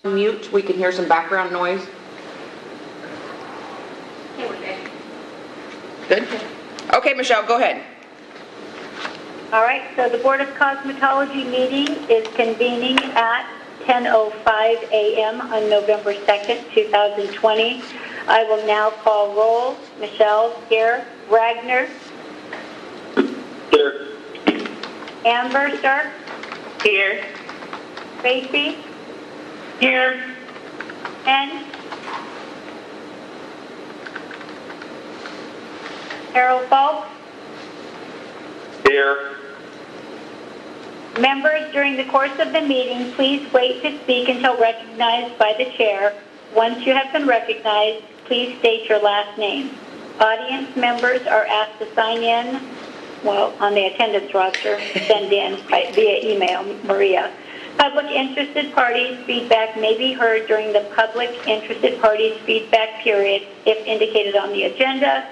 mute, we can hear some background noise. Good? Okay, Michelle, go ahead. All right, so the Board of Cosmetology meeting is convening at 10:05 a.m. on November 2nd, 2020. I will now call roll. Michelle, here. Ragnar? Here. Amber Stark? Here. Tracy? Here. Ken? Harold Falk? Here. Members, during the course of the meeting, please wait to speak until recognized by the chair. Once you have been recognized, please state your last name. Audience members are asked to sign in, on the attendance roster, send in via email, Maria. Public interested parties' feedback may be heard during the public interested parties' feedback period if indicated on the agenda.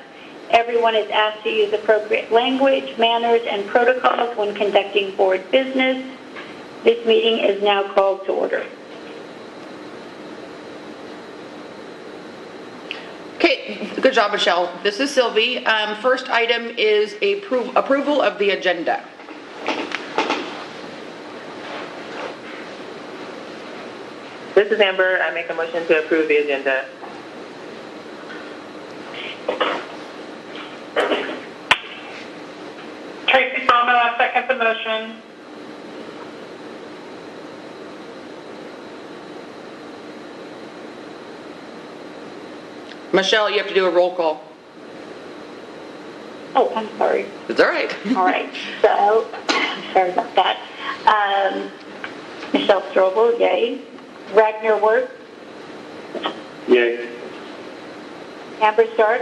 Everyone is asked to use appropriate language, manners, and protocols when conducting board business. This meeting is now called to order. Okay, good job, Michelle. This is Sylvie. First item is approval of the agenda. This is Amber. I make a motion to approve the agenda. Tracy Bowman, I second the motion. Michelle, you have to do a roll call. Oh, I'm sorry. It's all right. All right, so, sorry about that. Michelle Strobel, yay. Ragnar Wirth, Yay. Amber Stark,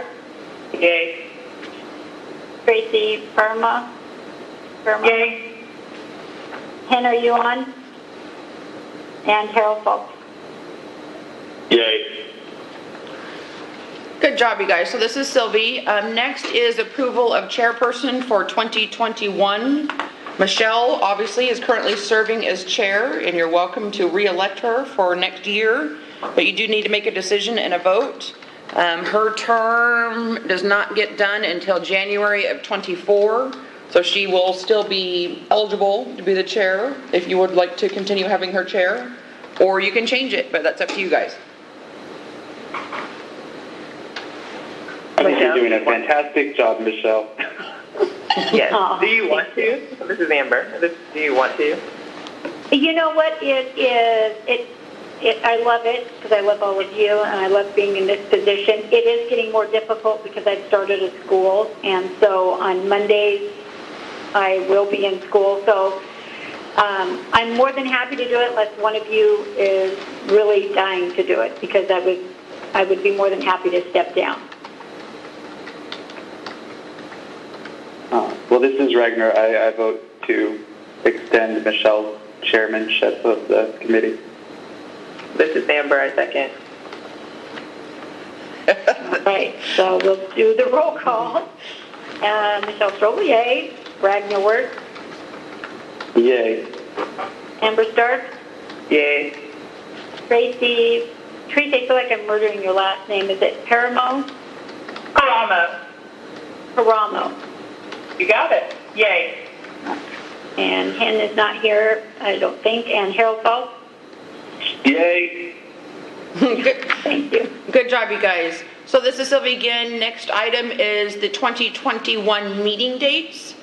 Yay. Tracy Perma. Yay. Ken, are you on? And Harold Falk. Yay. Good job, you guys. So this is Sylvie. Next is approval of chairperson for 2021. Michelle obviously is currently serving as chair, and you're welcome to re-elect her for next year, but you do need to make a decision and a vote. Her term does not get done until January of 24, so she will still be eligible to be the chair if you would like to continue having her chair, or you can change it, but that's up to you guys. I think you're doing a fantastic job, Michelle. Yes. Do you want to? This is Amber. Do you want to? You know what? I love it because I love all of you and I love being in this position. It is getting more difficult because I've started a school, and so on Mondays I will be in school. So I'm more than happy to do it unless one of you is really dying to do it, because I would be more than happy to step down. Well, this is Ragnar. I vote to extend Michelle's chairmanship of the committee. This is Amber. I second. All right, so we'll do the roll call. Michelle Strobel, yay. Ragnar Wirth. Yay. Amber Stark. Yay. Tracy, I feel like I'm murdering your last name. Is it Paramo? Paramo. You got it. Yay. And Ken is not here, I don't think. And Harold Falk? Yay. Good. Thank you. Good job, you guys. So this is Sylvie again. Next item is the 2021 meeting dates.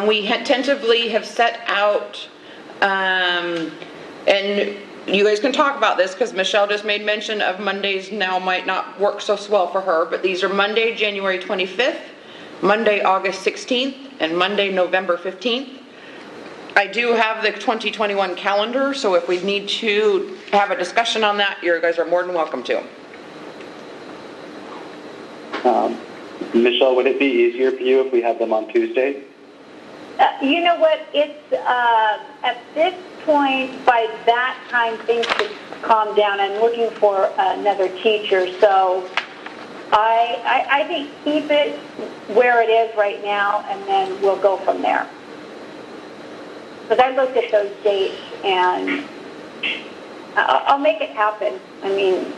We tentatively have set out, and you guys can talk about this because Michelle just made mention of Mondays now might not work so well for her, but these are Monday, January 25th, Monday, August 16th, and Monday, November 15th. I do have the 2021 calendar, so if we need to have a discussion on that, you guys are more than welcome to. Michelle, would it be easier for you if we have them on Tuesday? You know what? It's at this point, by that time, things should calm down. I'm looking for another teacher, so I think keep it where it is right now, and then we'll go from there. Because I looked at those dates, and I'll make it happen. I mean,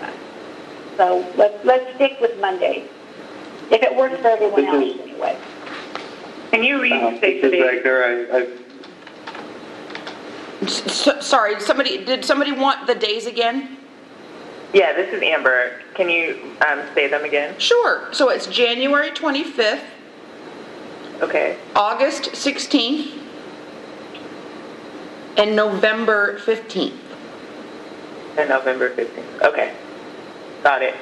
so let's stick with Monday. If it works for everyone else anyway. Can you restate the This is date? Wagner. Sorry, did somebody want the days again? Yeah, this is Amber. Can you say them again? Sure. So it's January 25th, Okay. August 16th, and November 15th. And November 15th. Okay. Got it.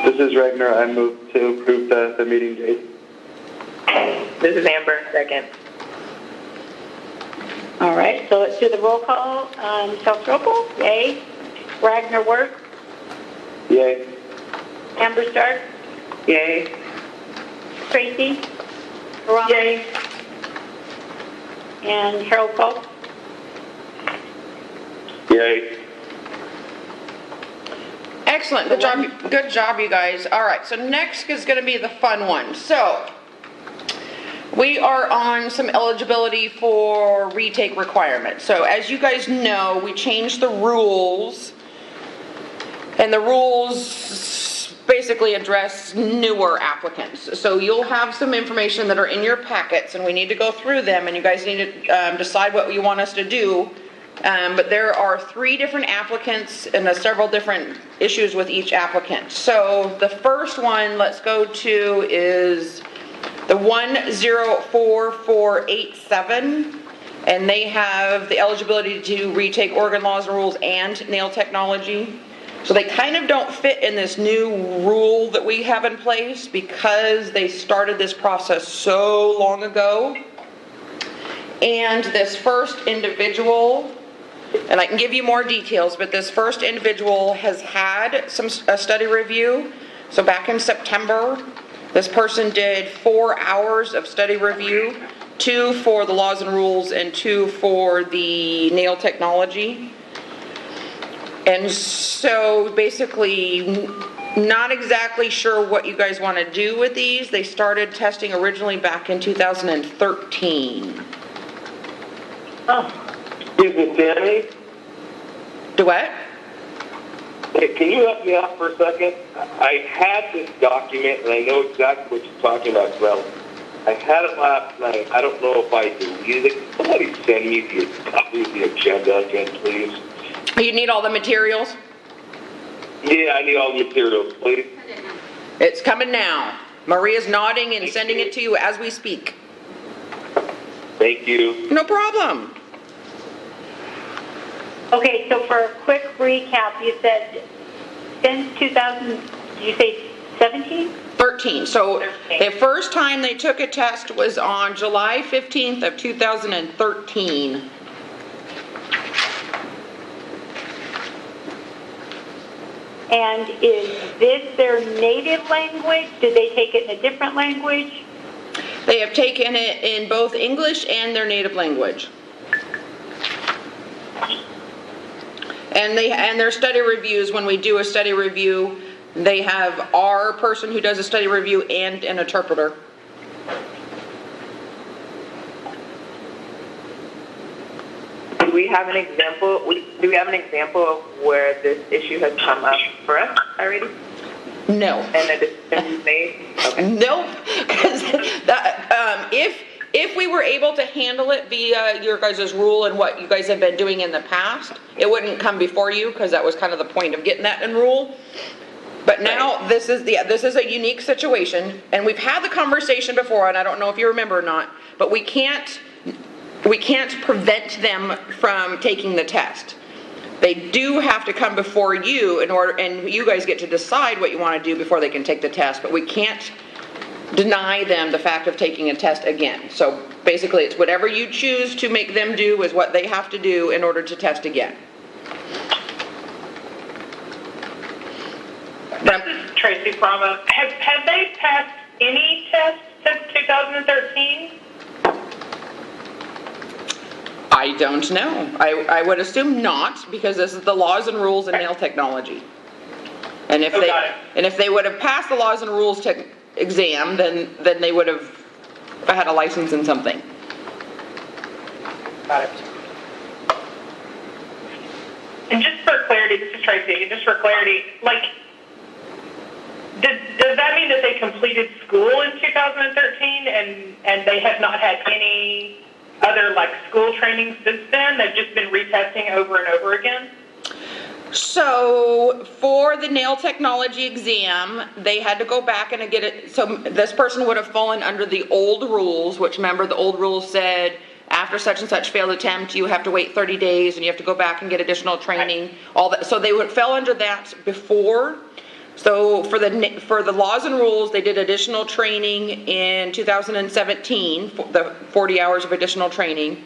This is Ragnar. I move to approve the meeting date. This is Amber, second. All right, so let's do the roll call. Self-Tropel, yay. Ragnar Work, Yay. Amber Stark, Yay. Tracy, Ron, Yay. and Harold Falk. Yay. Excellent. Good job. Good job, you guys. All right. So next is going to be the fun one. So we are on some eligibility for retake requirements. So as you guys know, we changed the rules, and the rules basically address newer applicants. So you'll have some information that are in your packets, and we need to go through them, and you guys need to decide what you want us to do. But there are 3 different applicants and several different issues with each applicant. So the first one, let's go to, is the 104487, and they have the eligibility to retake Oregon Laws and Rules and Nail Technology. So they kind of don't fit in this new rule that we have in place because they started this process so long ago. And this first individual, and I can give you more details, but this first individual has had a study review. So back in September, this person did 4 hours of study review, 2 for the laws and rules and 2 for the nail technology. And so basically, not exactly sure what you guys want to do with these. They started testing originally back in 2013. Excuse me, Tammy. Do what? Hey, can you help me out for a second? I had this document, and I know exactly what you're talking about as well. I had it last night. I don't know if I deleted it. Can somebody send me the copy of the agenda again, please? You need all the materials? Yeah, I need all the materials, please. It's coming now. Maria's nodding and sending it to you as we speak. Thank you. No problem. Okay, so for a quick recap, you said since 2000, did you say 17? 13. So the first time they took a test was on July 15th of 2013. And is this their native language? Did they take it in a different language? They have taken it in both English and their native language. And their study reviews, when we do a study review, they have our person who does a study review and an interpreter. Do we have an example? Do we have an example of where this issue has come up for us already? No. And a decision was made? Okay. Nope. Because if we were able to handle it via your guys' rule and what you guys have been doing in the past, it wouldn't come before you, because that was kind of the point of getting that in rule. But now this is a unique situation, and we've had the conversation before, and I don't know if you remember or not, but we can't prevent them from taking the test. They do have to come before you and you guys get to decide what you want to do before they can take the test, but we can't deny them the fact of taking a test again. So basically it's whatever you choose to make them do is what they have to do in order to test again. This is Tracy Frama. Have they passed any tests since 2013? I don't know. I would assume not, because this is the laws and rules and nail technology. And if they would have passed the laws and rules exam, then they would have had a license in something. Got it. And just for clarity, this is Tracy, just for clarity, like, does that mean that they completed school in 2013 and they have not had any other, like, school training since then? They've just been retesting over and over again? So for the nail technology exam, they had to go back and get it. So this person would have fallen under the old rules, which, remember, the old rules said after such and such failed attempt, you have to wait 30 days and you have to go back and get additional training. All that. So they would fell under that before. So for the laws and rules, they did additional training in 2017, the 40 hours of additional training.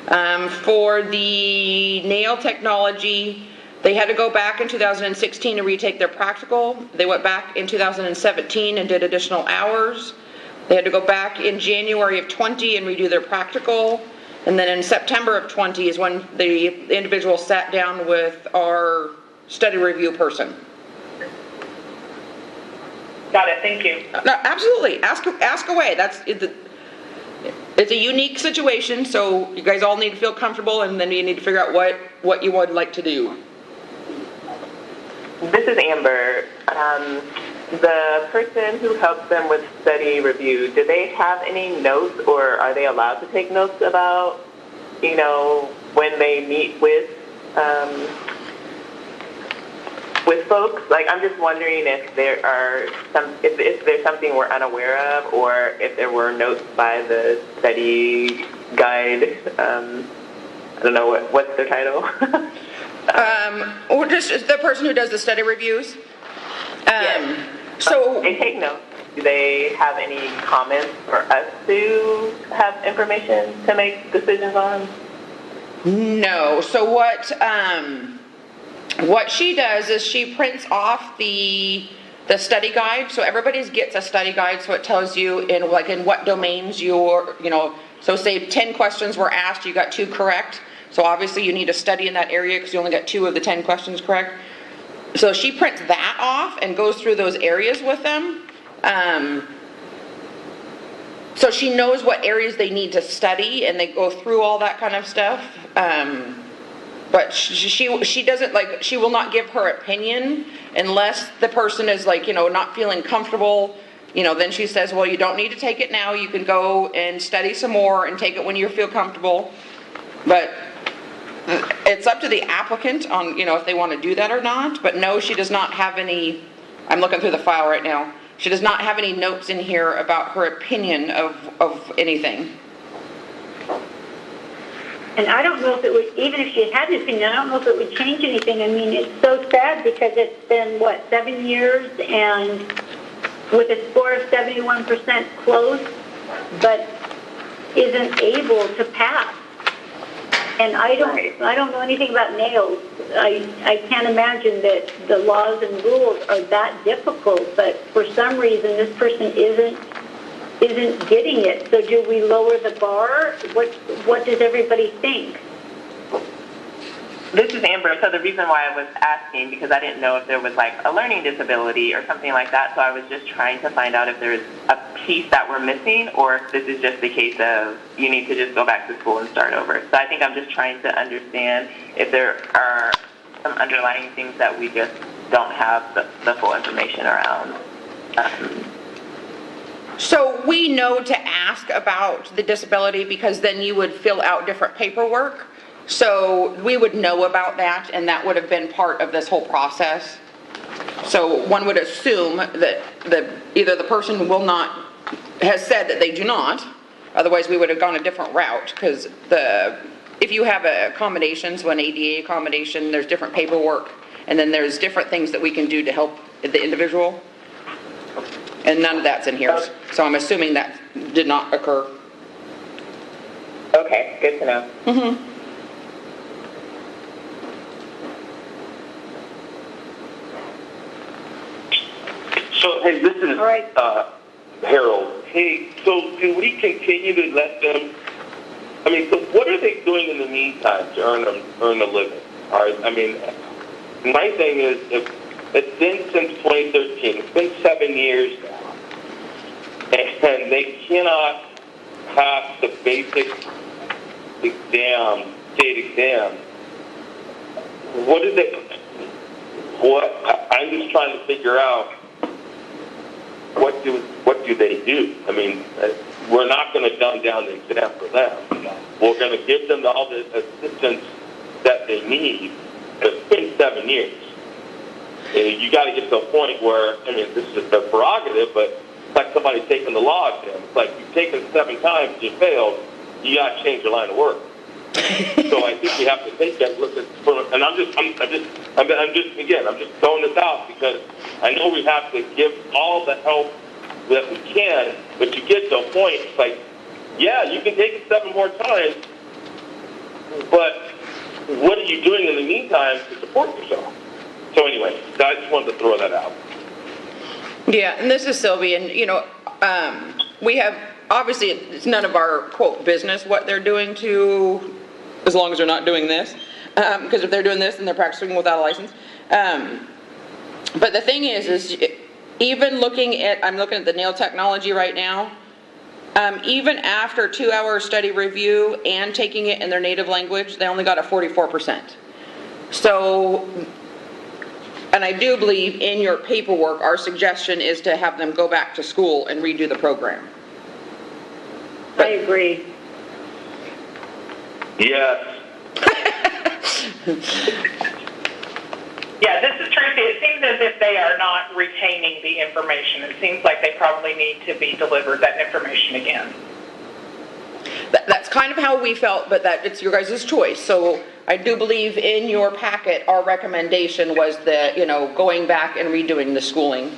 For the nail technology, they had to go back in 2016 to retake their practical. They went back in 2017 and did additional hours. They had to go back in January of 20 and redo their practical. And then in September of 20 is when the individual sat down with our study review person. Got it, thank you. No, absolutely, ask away. It's a unique situation, so you guys all need to feel comfortable, and then you need to figure out what you would like to do. This is Amber. The person who helps them with study review, do they have any notes, or are they allowed to take notes about, when they meet with folks? Like, I'm just wondering if there's something we're unaware of, or if there were notes by the study guide. I don't know what's their title. Or just the person who does the study reviews. Yes. So they take notes. Do they have any comments for us to have information to make decisions on? No. So what she does is she prints off the study guide. So everybody gets a study guide, so it tells you in what domains you're, so say 10 questions were asked, you got 2 correct. So obviously you need to study in that area because you only got 2 of the 10 questions correct. So she prints that off and goes through those areas with them. So she knows what areas they need to study, and they go through all that kind of stuff. But she doesn't, she will not give her opinion unless the person is not feeling comfortable. Then she says, well, you don't need to take it now. You can go and study some more and take it when you feel comfortable. But it's up to the applicant on, if they want to do that or not. But no, she does not have any, I'm looking through the file right now. She does not have any notes in here about her opinion of anything. And I don't know if it would, even if she had an opinion, I don't know if it would change anything. I mean, it's so sad because it's been, 7 years, and with a score of 71% close, but isn't able to pass. And I don't know anything about nails. I can't imagine that the laws and rules are that difficult, but for some reason this person isn't getting it. So do we lower the bar? What does everybody think? This is Amber. So the reason why I was asking, because I didn't know if there was a learning disability or something like that. So I was just trying to find out if there's a piece that we're missing, or if this is just the case of you need to just go back to school and start over. So I think I'm just trying to understand if there are some underlying things that we just don't have the full information around. So we know to ask about the disability because then you would fill out different paperwork. So we would know about that, and that would have been part of this whole process. So one would assume that either the person has said that they do not, otherwise we would have gone a different route, because if you have an accommodation, so an ADA accommodation, there's different paperwork, and then there's different things that we can do to help the individual. And none of that's in here, so I'm assuming that did not occur. Okay, good to know. Mm-hmm. So, hey, this is Harold. Hey, so do we continue to let them? So what are they doing in the meantime to earn a living? My thing is, if it's been since 2013, it's been 7 years now, and they cannot pass the basic state exam, what is it? I'm just trying to figure out what do they do? I mean, we're not going to dumb down the exam for them. We're going to give them all the assistance that they need. It's been 7 years. And you got to get to a point where, I mean, this is their prerogative, but it's like somebody taking the law exam. It's like you've taken 7 times, you failed, you got to change your line of work. So I think we have to take that look at, and I'm just throwing this out because I know we have to give all the help that we can, but you get to a point, it's like, yeah, you can take it 7 more times, but what are you doing in the meantime to support yourself? So anyway, I just wanted to throw that out. Yeah, and this is Sylvie, and we have, obviously it's none of our, quote, business what they're doing to, as long as they're not doing this, because if they're doing this, then they're practicing without a license. But the thing is even looking at, I'm looking at the Nail Technology right now, even after 2-hour study review and taking it in their native language, they only got a 44%. So, and I do believe in your paperwork, our suggestion is to have them go back to school and redo the program. I agree. Yes. Yeah, this is Tracy. It seems as if they are not retaining the information. It seems like they probably need to be delivered that information again. That's kind of how we felt, but that it's your guys' choice. So I do believe in your packet, our recommendation was that, going back and redoing the schooling.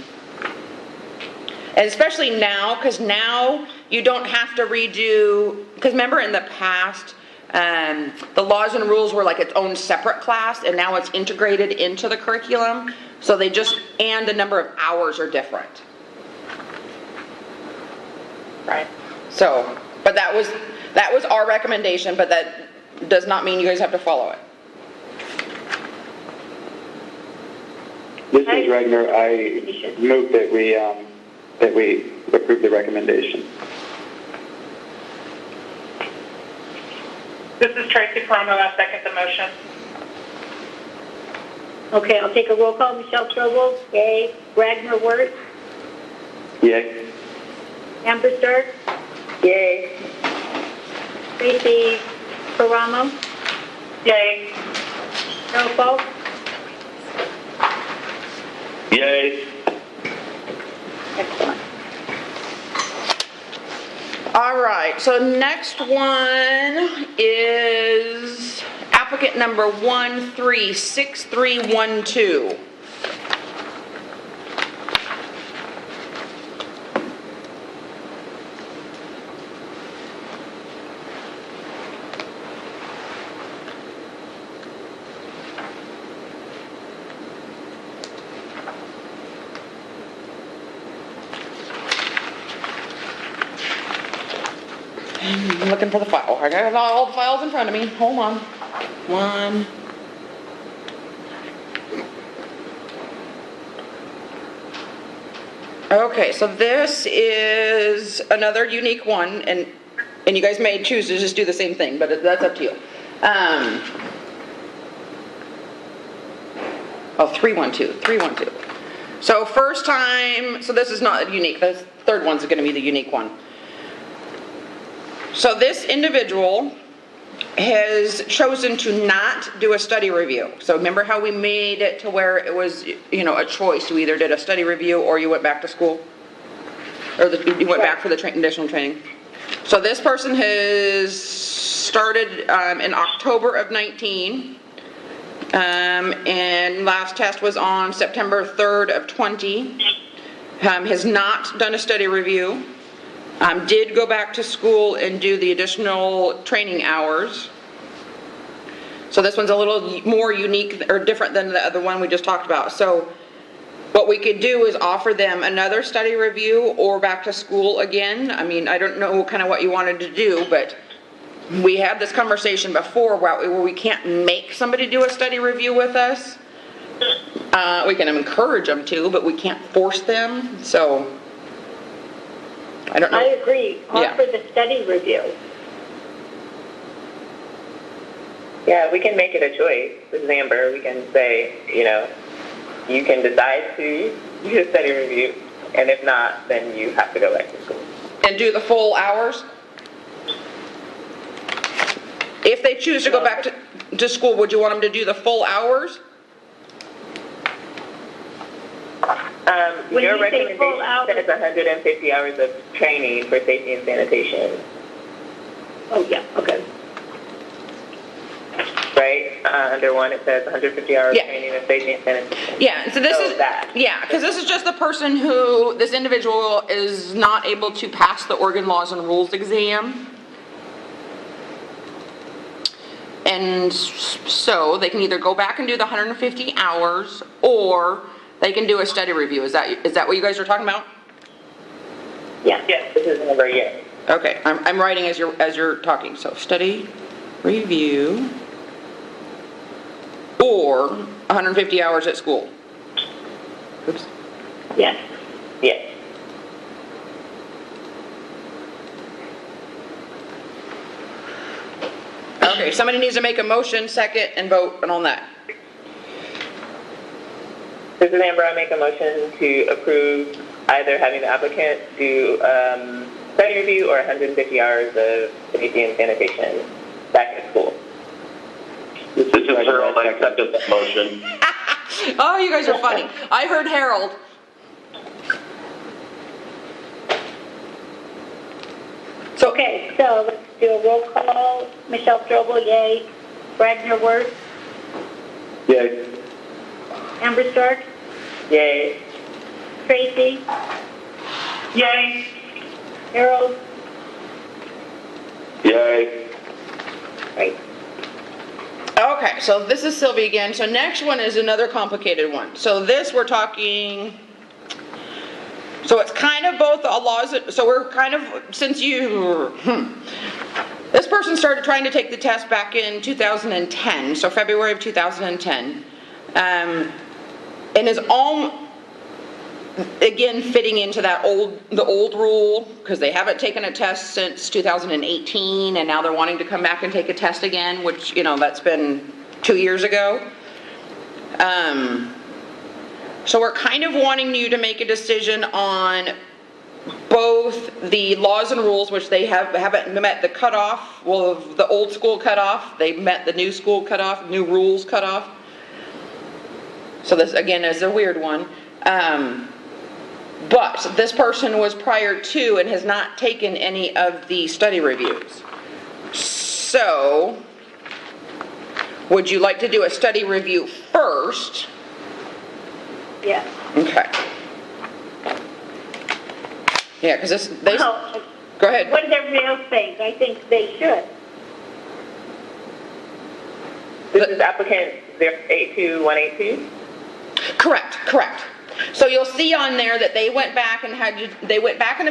And especially now, because now you don't have to redo, because remember in the past, the laws and rules were like its own separate class, and now it's integrated into the curriculum. So they just, and the number of hours are different. Right. So, but that was our recommendation, but that does not mean you guys have to follow it. This is Regner. I move that we approve the recommendation. This is Tracy Paramo. I second the motion. Okay, I'll take a roll call. Michelle Strobel, yay. Ragnar Wirtz, Yay. Amber Stark, yay. Tracy Paramo, Yay. Carol Falk, Yay. excellent. All right, so next one is applicant number 136312. I'm looking for the file. I got all the files in front of me. Hold on. One. Okay, so this is another unique one, and you guys may choose to just do the same thing, but that's up to you. 312. So first time, so this is not unique. The third one's going to be the unique one. So this individual has chosen to not do a study review. So remember how we made it to where it was, a choice. You either did a study review or you went back to school, or you went back for the additional training. So this person has started in October of 19, and last test was on September 3rd of 20. Has not done a study review. Did go back to school and do the additional training hours. So this one's a little more unique or different than the other one we just talked about. So what we could do is offer them another study review or back to school again. I mean, I don't know kind of what you wanted to do, but we had this conversation before where we can't make somebody do a study review with us. We can encourage them to, but we can't force them. So I don't know. I agree. Offer the study review. Yeah, we can make it a choice. This is Amber. We can say, you can decide to do a study review, and if not, then you have to go back to school. And do the full hours? If they choose to go back to school, would you want them to do the full hours? When Your you say full recommendation hours- says 150 hours of training for safety and sanitation, Oh, yeah, okay. right? Under one, it says 150 hours Yeah. training in safety and sanitation. Yeah, so this So is, that. yeah, because this is just the person who, this individual is not able to pass the Oregon Laws and Rules exam. And so they can either go back and do the 150 hours, or they can do a study review. Is that what you guys are talking about? Yeah. Yes, this is Amber, yes. Okay, I'm writing as you're talking. So study review or 150 hours at school. Oops. Yes. Yes. Okay, somebody needs to make a motion, second, and vote on that. This is Amber. I make a motion to approve either having the applicant do study review or 150 hours of safety and sanitation back at school. This is Harold. I second that motion. Oh, you guys are funny. I heard Harold. Okay, so let's do a roll call. Michelle Strobel, yay. Wagner Worth, Yay. Amber Stark, Yay. Tracy, Yay. Harold. Yay. Right. Okay, so this is Sylvia again. So next one is another complicated one. So this we're talking, so it's kind of both laws, so we're kind of, since this person started trying to take the test back in 2010, so February of 2010, and is all, again, fitting into the old rule, because they haven't taken a test since 2018, and now they're wanting to come back and take a test again, which, that's been 2 years ago. So we're kind of wanting you to make a decision on both the laws and rules, which they haven't met the cutoff, well, the old school cutoff, they met the new school cutoff, new rules cutoff. So this, again, is a weird one. But this person was prior to and has not taken any of the study reviews. So, would you like to do a study review first? Yes. Okay. Yeah, because Well, go ahead. what does everybody else think? I think they should. This is applicant 082182. Correct. So you'll see on there that they went back and have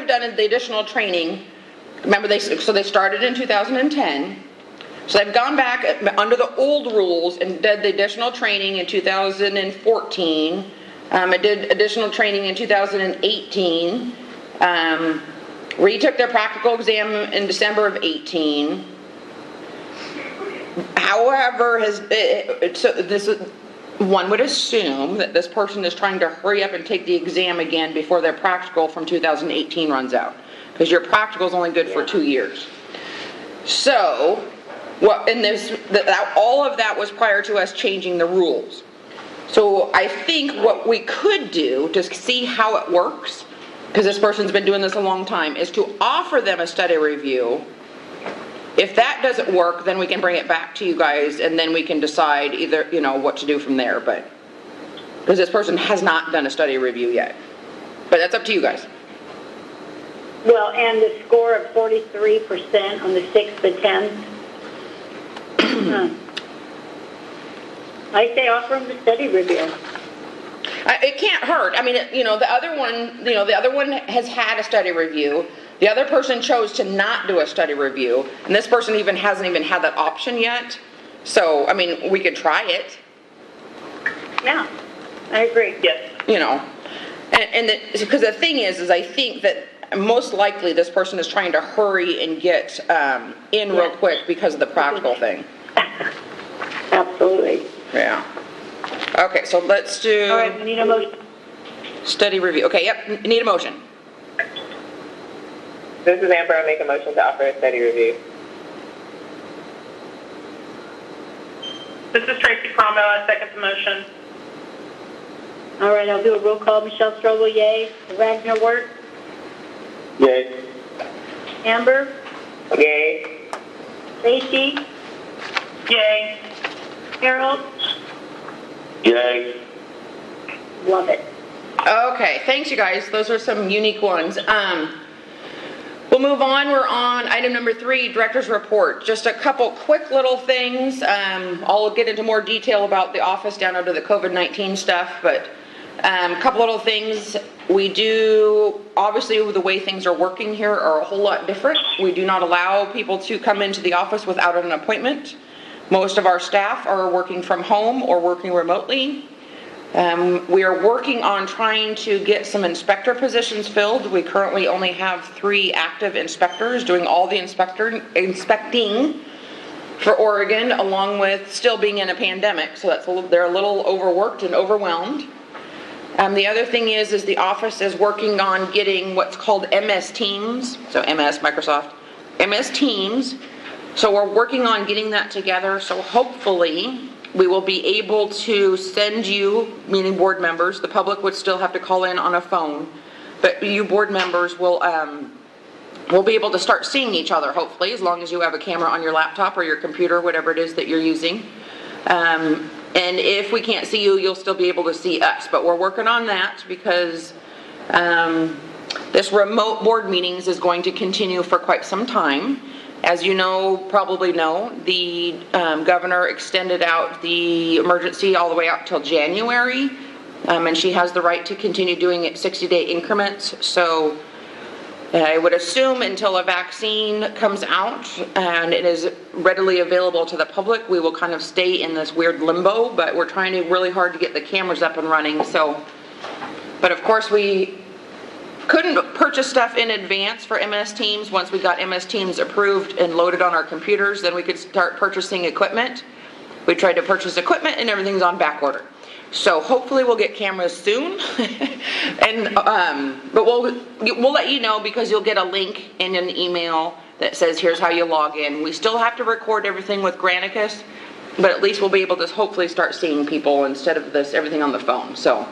done the additional training. Remember, they started in 2010. So they've gone back under the old rules and did the additional training in 2014. I did additional training in 2018. Retook their practical exam in December of 18. However, one would assume that this person is trying to hurry up and take the exam again before their practical from 2018 runs out, because your practical is only good for 2 years. So, all of that was prior to us changing the rules. So I think what we could do to see how it works, because this person's been doing this a long time, is to offer them a study review. If that doesn't work, then we can bring it back to you guys, and then we can decide either, what to do from there. But because this person has not done a study review yet, but that's up to you guys. Well, and the score of 43% on the 6th to 10th. I say offer them the study review. It can't hurt. I mean, the other one has had a study review. The other person chose to not do a study review, and this person hasn't even had that option yet. So, I mean, we could try it. Yeah, I agree. Yes. Because the thing is I think that most likely this person is trying to hurry and get in real quick because of the practical thing. Yeah. Okay, so let's do All right, we need a motion. study review. Okay, yep, need a motion. This is Amber. I make a motion to offer a study review. This is Tracy Cromwell. I second the motion. All right, I'll do a roll call. Michelle Strobel, yay. Wagner Wirt, Yay. Amber, Yay. Tracy, Yay. Harold, Yay. love it. Okay, thanks you guys. Those are some unique ones. We'll move on. We're on item number 3, Director's Report. Just a couple quick little things. I'll get into more detail about the office down under the COVID-19 stuff, but a couple little things. We do, obviously the way things are working here are a whole lot different. We do not allow people to come into the office without an appointment. Most of our staff are working from home or working remotely. We are working on trying to get some inspector positions filled. We currently only have 3 active inspectors doing all the inspecting for Oregon, along with still being in a pandemic. So they're a little overworked and overwhelmed. The other thing is the office is working on getting what's called MS Teams. So MS, Microsoft, MS Teams. So we're working on getting that together. So hopefully we will be able to send you, meaning board members, the public would still have to call in on a phone, but you board members will be able to start seeing each other, hopefully, as long as you have a camera on your laptop or your computer, whatever it is that you're using. And if we can't see you, you'll still be able to see us, but we're working on that because this remote board meetings is going to continue for quite some time. As you know, probably know, the governor extended out the emergency all the way out till January, and she has the right to continue doing it 60-day increments. So I would assume until a vaccine comes out and it is readily available to the public, we will kind of stay in this weird limbo, but we're trying to really hard to get the cameras up and running. So, but of course we couldn't purchase stuff in advance for MS Teams. Once we got MS Teams approved and loaded on our computers, then we could start purchasing equipment. We tried to purchase equipment and everything's on back order. So hopefully we'll get cameras soon. And but we'll let you know, because you'll get a link in an email that says here's how you log in. We still have to record everything with Granicus, but at least we'll be able to hopefully start seeing people instead of everything on the phone. So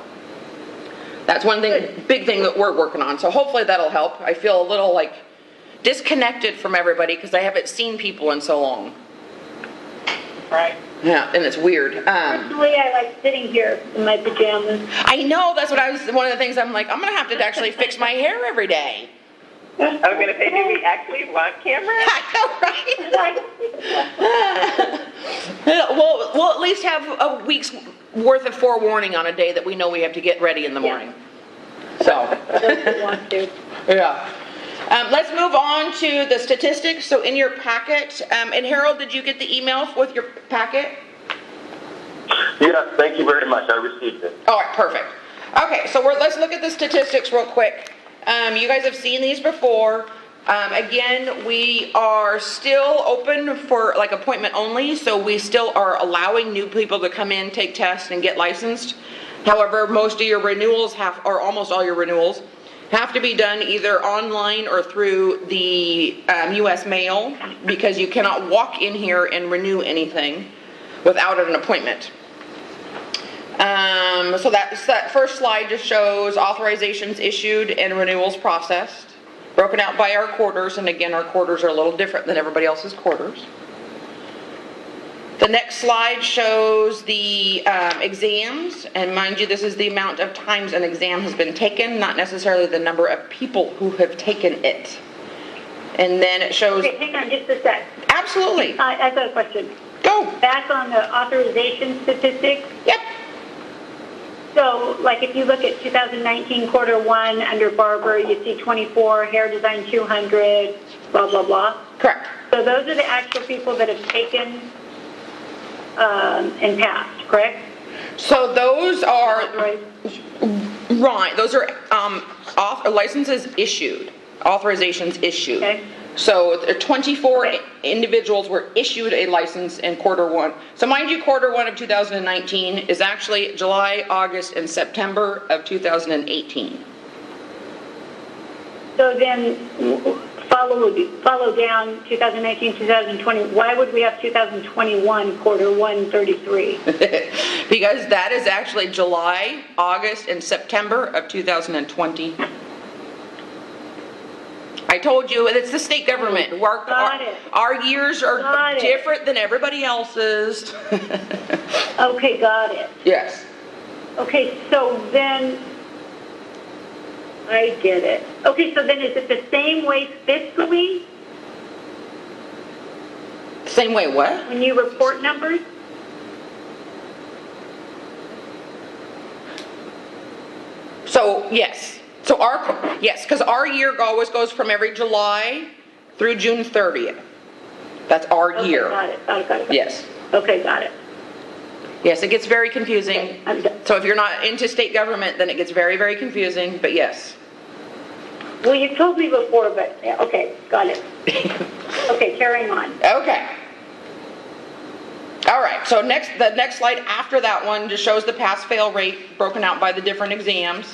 that's one thing, big thing that we're working on. So hopefully that'll help. I feel a little like disconnected from everybody because I haven't seen people in so long. Right. Yeah, and it's weird. Personally, I like sitting here in my pajamas. I know, that's what one of the things I'm like, I'm going to have to actually fix my hair every day. I was going to say, do we actually want cameras? I know, right? We'll at least have a week's worth of forewarning on a day that we know we have to get ready in the morning. So, Those who want to. yeah. Let's move on to the statistics. So in your packet, and Harold, did you get the email with your packet? Yes, thank you very much. I received it. All right, perfect. Okay, so let's look at the statistics real quick. You guys have seen these before. Again, we are still open for like appointment only, so we still are allowing new people to come in, take tests, and get licensed. However, most of your renewals or almost all your renewals, have to be done either online or through the U.S. mail, because you cannot walk in here and renew anything without an appointment. So that first slide just shows authorizations issued and renewals processed, broken out by our quarters, and again, our quarters are a little different than everybody else's quarters. The next slide shows the exams, and mind you, this is the amount of times an exam has been taken, not necessarily the number of people who have taken it. And then it shows... Okay, hang on just a sec. Absolutely. I've got a question. Go. Back on the authorization statistics. Yep. So, like if you look at 2019 quarter 1 under barber, you see 24, hair design 200, blah, blah, blah. Correct. So those are the actual people that have taken and passed, correct? So those are... Right. Right. Those are licenses issued, authorizations issued. Okay. So 24... Okay. individuals were issued a license in quarter one. So mind you, quarter one of 2019 is actually July, August, and September of 2018. So then follow down 2019, 2020. Why would we have 2021 quarter 1 33? Because that is actually July, August, and September of 2020. I told you, it's the state government. Our years are different than everybody else's. Okay, got it. Yes. Okay, so then, I get it. Okay, so then is it the same way fiscally Same way what? when you report numbers? So, yes. So yes, because our year always goes from every July through June 30th. That's our year. Okay, got it. Yes. Okay, got it. Yes, it gets very confusing. Okay, I'm done. So if you're not into state government, then it gets very, very confusing, but yes. Well, you told me before, but, yeah, okay, got it. Okay, carrying on. Okay. All right, so the next slide after that one just shows the pass-fail rate broken out by the different exams.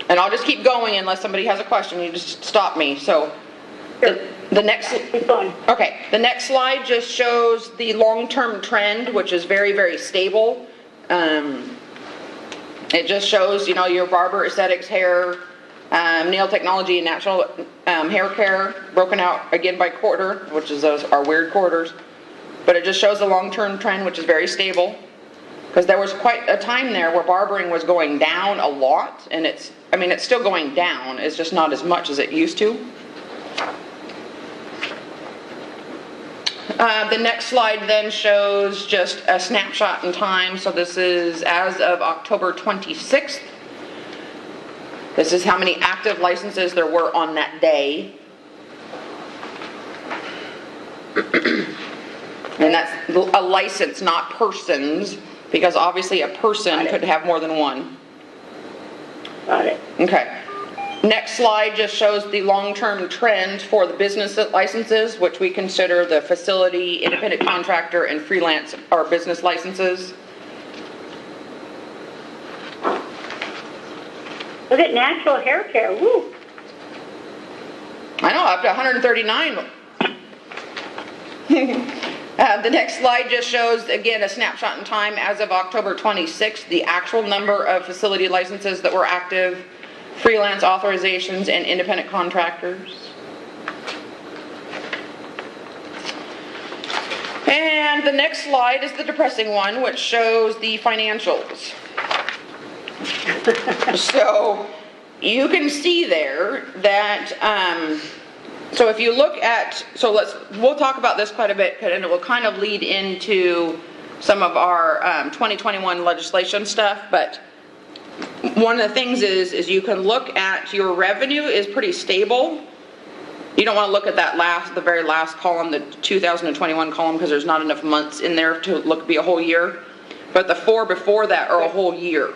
And I'll just keep going unless somebody has a question. You just stop me. So the next Keep going. okay, the next slide just shows the long-term trend, which is very, very stable. It just shows, your barber, aesthetics, hair, nail technology, and natural hair care broken out again by quarter, which is those are weird quarters. But it just shows the long-term trend, which is very stable. Because there was quite a time there where barbering was going down a lot, and it's still going down, it's just not as much as it used to. The next slide then shows just a snapshot in time, so this is as of October 26th. This is how many active licenses there were on that day. And that's a license, not persons. Because obviously a person could have more than one. Got it. Okay. Next slide just shows the long-term trend for the business licenses, which we consider the facility, independent contractor, and freelance or business licenses. Look at natural hair care. Woo. I know, up to 139. The next slide just shows, again, a snapshot in time as of October 26th, the actual number of facility licenses that were active, freelance authorizations, and independent contractors. And the next slide is the depressing one, which shows the financials. So you can see there that so if you look at, we'll talk about this quite a bit, and it will kind of lead into some of our 2021 legislation stuff, but one of the things is you can look at your revenue is pretty stable. You don't want to look at the very last column, the 2021 column, because there's not enough months in there to be a whole year, but the 4 before that are a whole year.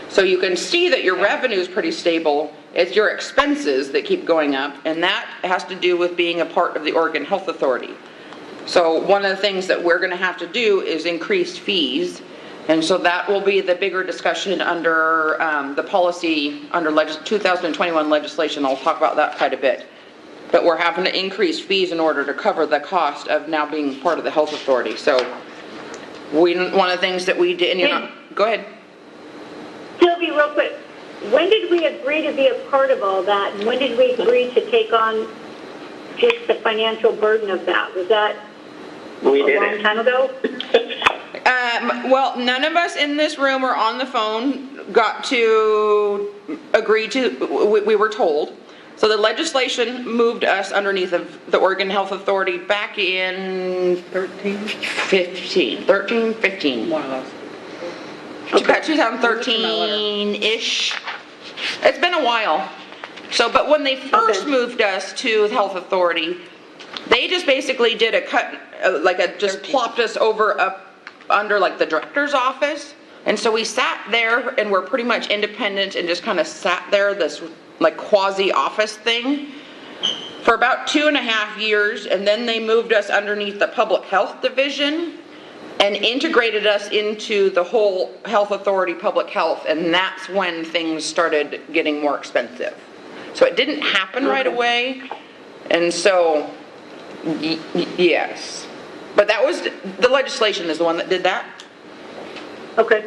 So you can see that your revenue is pretty stable. It's your expenses that keep going up, and that has to do with being a part of the Oregon Health Authority. So one of the things that we're going to have to do is increase fees, and so that will be the bigger discussion under the policy, under 2021 legislation. I'll talk about that quite a bit. But we're having to increase fees in order to cover the cost of now being part of the Health Authority. So one of the things that we did, and go ahead. Sylvie, real quick, when did we agree to be a part of all that? And when did we agree to take on just the financial burden of that? Was that a long time ago? Well, none of us in this room or on the phone got to agree to, we were told. So the legislation moved us underneath of the Oregon Health Authority back in 15. More or less. About 2013-ish. It's been a while. So, but when they first moved us to Health Authority, they just basically did a cut, just plopped us over up under like the director's office. And so we sat there and we're pretty much independent and just kind of sat there, this like quasi-office thing for about 2.5 years, and then they moved us underneath the public health division and integrated us into the whole health authority, public health, and that's when things started getting more expensive. So it didn't happen right away, and so, yes. But that was, the legislation is the one that did that. Okay.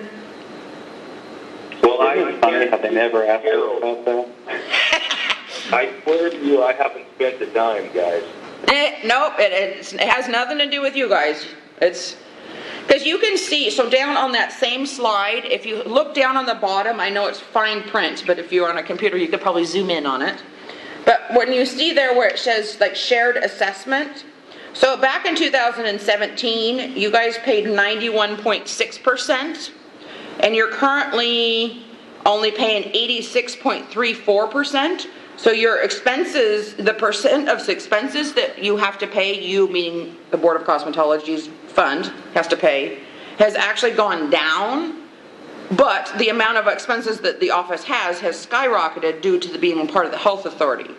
Well, It's funny how they never asked us about that. I swear to you, I haven't spent a dime, guys. Nope, it has nothing to do with you guys. It's, because you can see, so down on that same slide, if you look down on the bottom, I know it's fine print, but if you're on a computer, you could probably zoom in on it. But when you see there where it says like shared assessment, so back in 2017, you guys paid 91.6%, and you're currently only paying 86.34%. So your expenses, the percent of expenses that you have to pay, you meaning the Board of Cosmetology's fund has to pay, has actually gone down, but the amount of expenses that the office has skyrocketed due to being part of the health authority.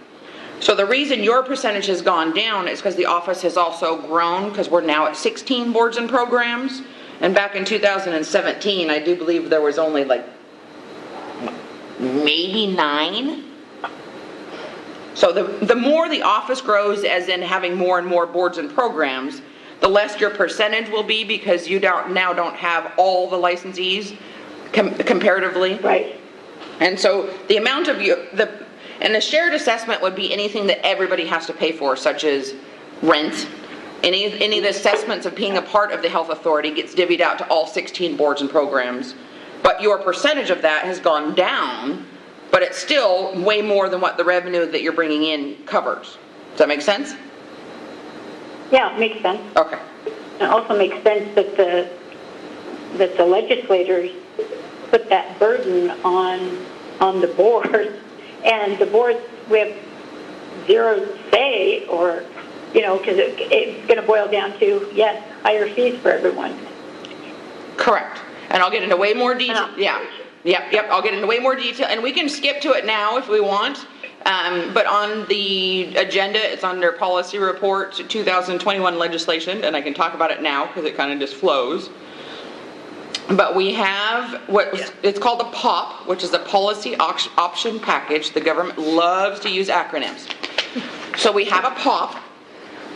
So the reason your percentage has gone down is because the office has also grown, because we're now at 16 boards and programs, and back in 2017, I do believe there was only like maybe 9. So the more the office grows, as in having more and more boards and programs, the less your percentage will be, because you now don't have all the licensees comparatively. Right. And so the amount of and the shared assessment would be anything that everybody has to pay for, such as rent. Any of the assessments of being a part of the health authority gets divvied out to all 16 boards and programs. But your percentage of that has gone down, but it's still way more than what the revenue that you're bringing in covers. Does that make sense? Yeah, it makes sense. Okay. It also makes sense that the legislators put that burden on the board, and the board, we have zero say, or, because it's going to boil down to, yes, higher fees for everyone. Correct. And I'll get into way more detail. Yeah. Yep. I'll get into way more detail, and we can skip to it now if we want. But on the agenda, it's under policy report 2021 legislation, and I can talk about it now because it kind of just flows. But we have it's called a POP, which is a policy option package. The government loves to use acronyms. So we have a POP,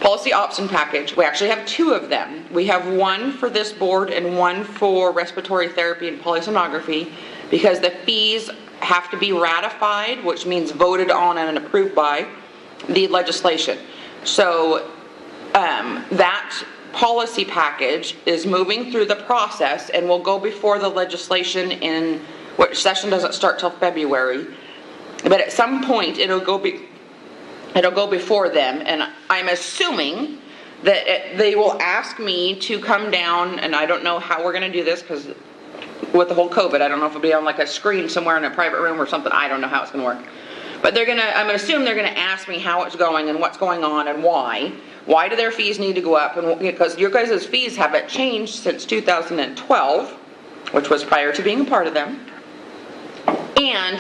policy option package. We actually have 2 of them. We have one for this board and one for respiratory therapy and polysomnography, because the fees have to be ratified, which means voted on and approved by the legislation. So that policy package is moving through the process and will go before the legislation, in which session doesn't start till February. But at some point it'll go before them, and I'm assuming that they will ask me to come down, and I don't know how we're going to do this because with the whole COVID, I don't know if it'll be on like a screen somewhere in a private room or something. I don't know how it's going to work. But I'm going to assume they're going to ask me how it's going and what's going on and why. Why do their fees need to go up? And because your guys' fees haven't changed since 2012, which was prior to being a part of them.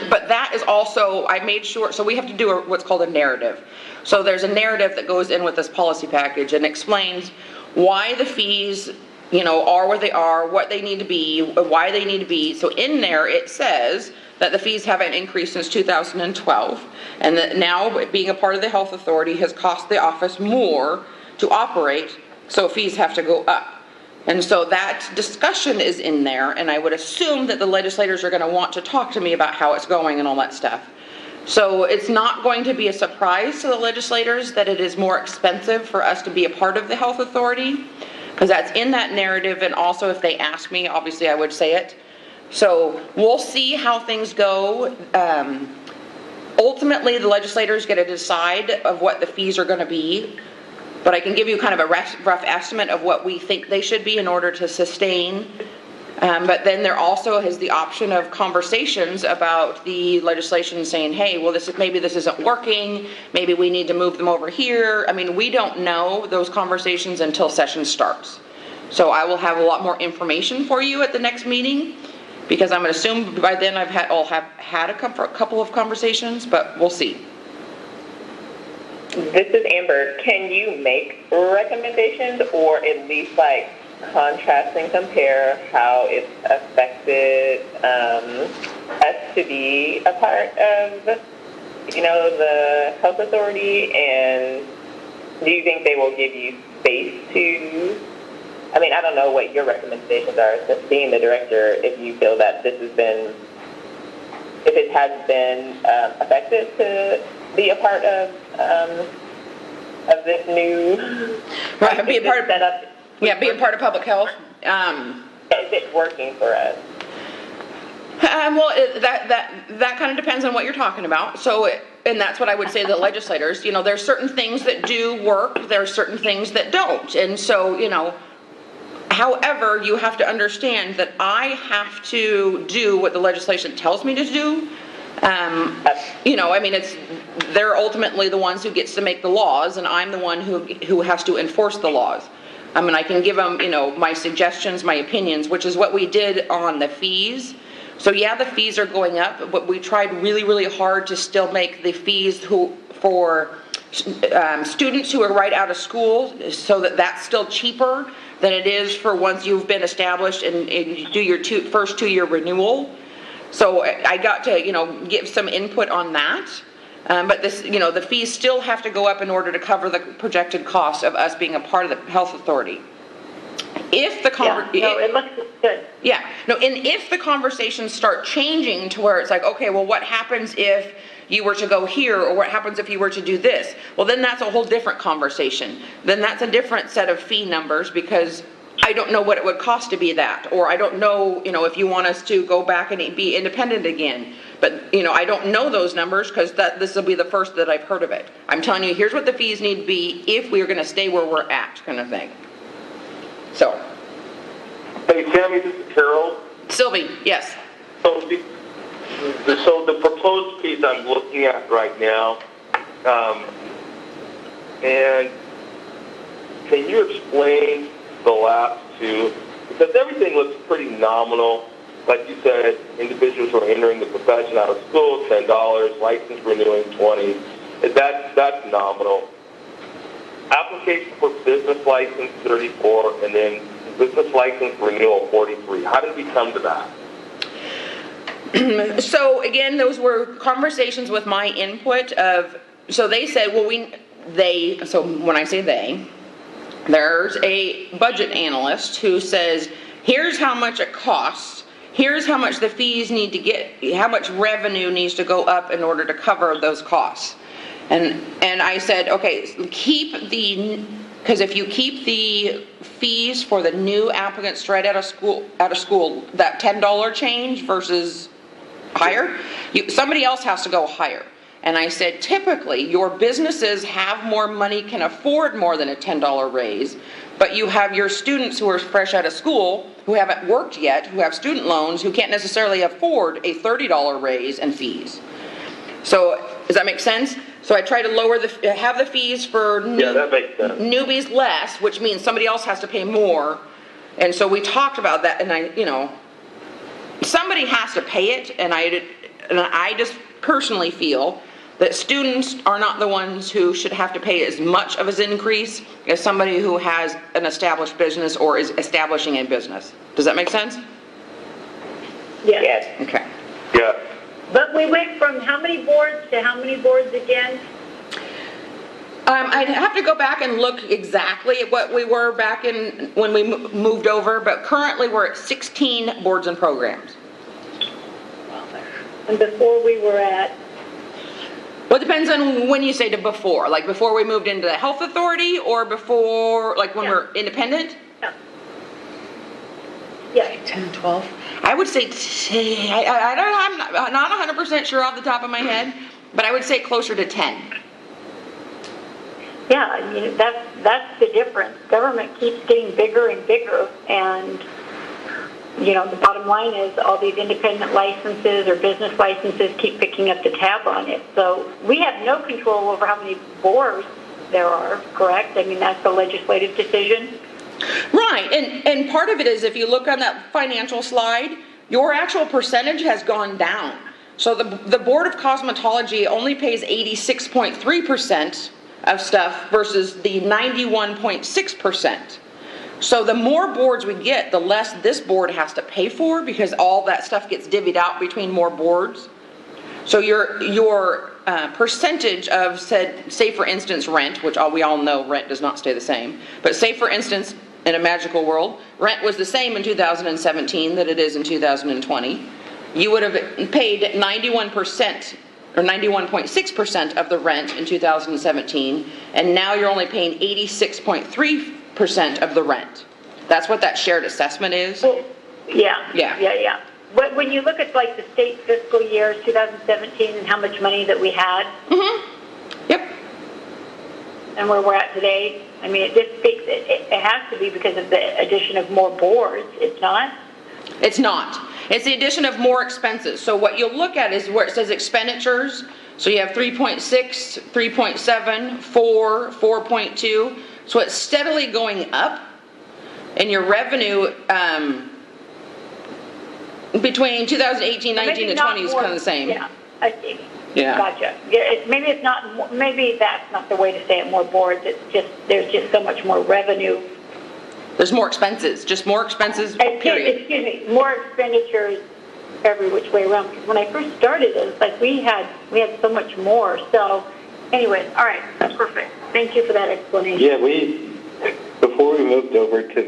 But that is also, I made sure, so we have to do what's called a narrative. So there's a narrative that goes in with this policy package and explains why the fees, are where they are, what they need to be, why they need to be. So in there it says that the fees haven't increased since 2012, and that now being a part of the health authority has cost the office more to operate, so fees have to go up. And so that discussion is in there, and I would assume that the legislators are going to want to talk to me about how it's going and all that stuff. So it's not going to be a surprise to the legislators that it is more expensive for us to be a part of the health authority, because that's in that narrative, and also if they ask me, obviously I would say it. So we'll see how things go. Ultimately, the legislators get to decide of what the fees are going to be, but I can give you kind of a rough estimate of what we think they should be in order to sustain. But then there also is the option of conversations about the legislation saying, hey, well, maybe this isn't working, maybe we need to move them over here. I mean, we don't know those conversations until session starts. So I will have a lot more information for you at the next meeting. because I'm going to assume by then I'll have had a couple of conversations, but we'll see. This is Amber. Can you make recommendations or at least like contrast and compare how it's affected us to be a part of, you know, the health authority? And do you think they will give you space to, I mean, I don't know what your recommendations are since being the director, if you feel that this has been, if it has been effective to be a part of this new, Right, be a part of setup. Yeah, being part of public health. Is it working for us? Well, that kind of depends on what you're talking about. So, and that's what I would say to the legislators. You know, there's certain things that do work. There are certain things that don't. And so, you know, however, you have to understand that I have to do what the legislation tells me to do. You know, I mean, they're ultimately the ones who gets to make the laws, and I'm the one who has to enforce the laws. I mean, I can give them, you know, my suggestions, my opinions, which is what we did on the fees. So yeah, the fees are going up, but we tried really, really hard to still make the fees for students who are right out of school, so that that's still cheaper than it is for once you've been established and you do your first 2-year renewal. So I got to, you know, give some input on that. But this, you know, the fees still have to go up in order to cover the projected cost of us being a part of the health authority. If the it looks good. Yeah, no, and if the conversations start changing to where it's like, okay, well, what happens if you were to go here, or what happens if you were to do this? Well, then that's a whole different conversation. Then that's a different set of fee numbers, because I don't know what it would cost to be that, or I don't know, you know, if you want us to go back and be independent again. But, you know, I don't know those numbers, because this will be the first that I've heard of it. I'm telling you, here's what the fees need to be if we're going to stay where we're at, kind of thing. So. Hey, Tammy, this is Carol. Sylvie, yes. So the proposed piece I'm looking at right now, and can you explain the last two? Because everything looks pretty nominal. Like you said, individuals who are entering the profession out of school, $10, license renewing, $20. That's nominal. Application for business license, $34, and then business license renewal, $43. How did we come to that? So again, those were conversations with my input of, so they said, well, so when I say they, there's a budget analyst who says, here's how much it costs, here's how much the fees need to get, how much revenue needs to go up in order to cover those costs. And I said, okay, because if you keep the fees for the new applicants straight out of school, that $10 change versus higher, somebody else has to go higher. And I said, typically, your businesses have more money, can afford more than a $10 raise, but you have your students who are fresh out of school, who haven't worked yet, who have student loans, who can't necessarily afford a $30 raise and fees. So, does that make sense? So I try to have the fees for that makes sense. Newbies less, which means somebody else has to pay more. And so we talked about that, and somebody has to pay it, and I just personally feel that students are not the ones who should have to pay as much of an increase as somebody who has an established business or is establishing a business. Does that make sense? Yes. Okay. Yeah. But we went from how many boards to how many boards again? I'd have to go back and look exactly at what we were back in when we moved over, but currently we're at 16 boards and programs. And before we were at? Well, it depends on when you say to before. Like before we moved into the health authority, or before, like when we're independent? Yeah. 10, 12. I would say, I'm not 100% sure off the top of my head, but I would say closer to 10. Yeah, that's the difference. Government keeps getting bigger and bigger, and the bottom line is all these independent licenses or business licenses keep picking up the tab on it. So we have no control over how many boards there are, correct? I mean, that's a legislative decision. Right, and part of it is if you look on that financial slide, your actual percentage has gone down. So the Board of Cosmetology only pays 86.3% of stuff versus the 91.6%. So the more boards we get, the less this board has to pay for, because all that stuff gets divvied out between more boards. So your percentage of said, say for instance, rent, which we all know rent does not stay the same, but say for instance, in a magical world, rent was the same in 2017 that it is in 2020. You would have paid 91% or 91.6% of the rent in 2017, and now you're only paying 86.3% of the rent. That's what that shared assessment is. Well, yeah. Yeah. When you look at like the state fiscal years 2017 and how much money that we had, Yep. and where we're at today, I mean, it just speaks. It has to be because of the addition of more boards. It's not. It's not. It's the addition of more expenses. So what you'll look at is where it says expenditures. So you have 3.6, 3.7, 4, 4.2. So it's steadily going up. And your revenue between 2018, 19, and 20 is kind of the same. Yeah. I see. Yeah. Gotcha. Yeah, maybe it's not. Maybe that's not the way to say it. More boards. It's just there's just so much more revenue. There's more expenses. Just more expenses. Period. Excuse me. More expenditures every which way around. Because when I first started, it was like we had so much more. So, anyways, all right, that's perfect. Thank you for that explanation. Yeah, before we moved over to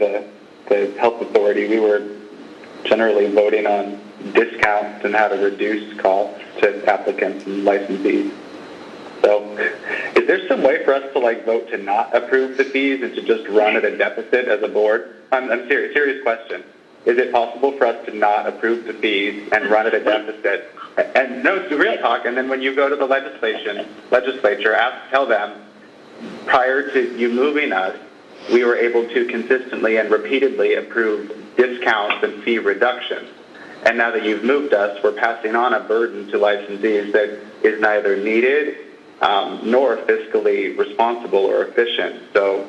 the health authority, we were generally voting on discounts and how to reduce costs to applicants and licensees. So is there some way for us to vote to not approve the fees and to just run at a deficit as a board? I'm serious question. Is it possible for us to not approve the fees and run at a deficit? And no, it's real talk. And then when you go to the legislature, tell them, prior to you moving us, we were able to consistently and repeatedly approve discounts and fee reductions. And now that you've moved us, we're passing on a burden to licensees that is neither needed nor fiscally responsible or efficient. So,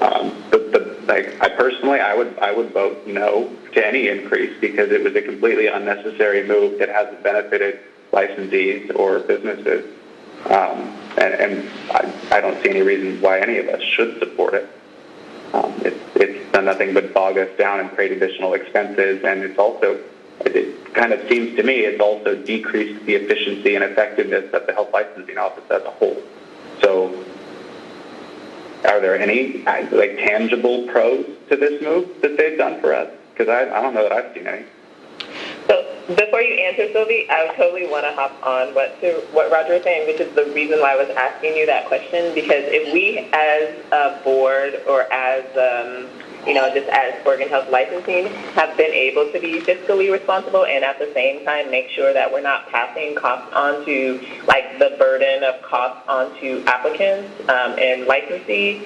I personally, I would vote no to any increase because it was a completely unnecessary move that hasn't benefited licensees or businesses. And I don't see any reason why any of us should support it. It's done nothing but bog us down and create additional expenses, and it kind of seems to me it's also decreased the efficiency and effectiveness of the health licensing office as a whole. So are there any tangible pros to this move that they've done for us? Because I don't know that I've seen any. So before you answer, Sylvie, I would totally want to hop on what Roger was saying, which is the reason why I was asking you that question. Because if we, as a board or as just as Oregon Health Licensing, have been able to be fiscally responsible and at the same time make sure that we're not passing costs onto the burden of costs onto applicants and licensees,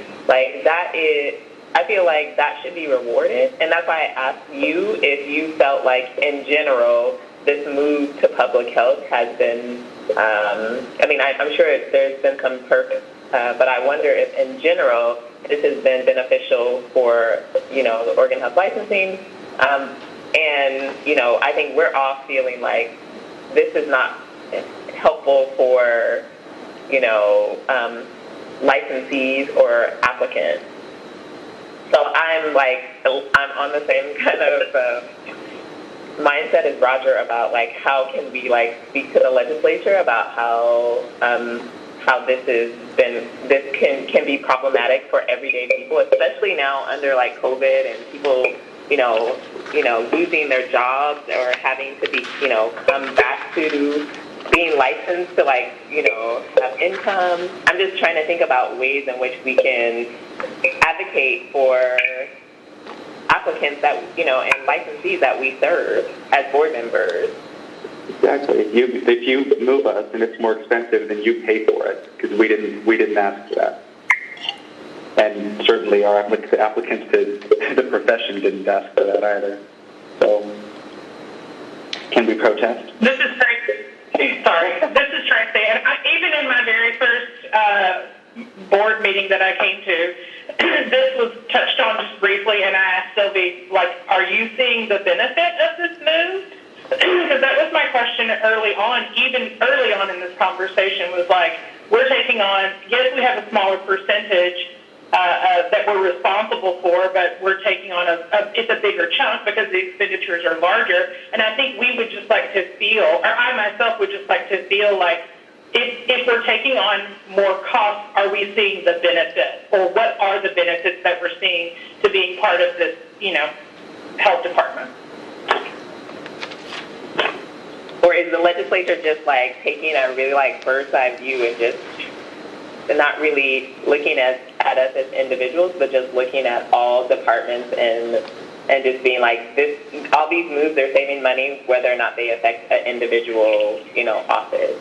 I feel like that should be rewarded, and that's why I asked you if you felt like, in general, this move to public health has been, I'm sure there's been some perks, but I wonder if, in general, this has been beneficial for, the Oregon Health Licensing, I think we're all feeling like this is not helpful for, licensees or applicants. So I'm on the same kind of mindset as Roger about how can we speak to the legislature about how this can be problematic for everyday people, especially now under COVID and people losing their jobs or having to be come back to being licensed to have income. I'm just trying to think about ways in which we can advocate for applicants that and licensees that we serve as board members. Exactly. If you move us and it's more expensive, then you pay for it because we didn't ask for that. And certainly our applicants to the profession didn't ask for that either. So, can we protest? This is Tracy. Sorry. This is Tracy. And even in my very first board meeting that I came to, this was touched on just briefly, and I asked Sylvie, are you seeing the benefit of this move? Because that was my question early on, even early on in this conversation, was like, we're taking on, yes, we have a smaller percentage that we're responsible for, but we're taking on it's a bigger chunk because the expenditures are larger. And I think we would just like to feel, or I myself would just like to feel like, if we're taking on more costs, are we seeing the benefit? Or what are the benefits that we're seeing to being part of this, health department? Or is the legislature just like taking a really like bird's eye view and just not really looking at us as individuals, but just looking at all departments and just being like, all these moves are saving money whether or not they affect an individual, office?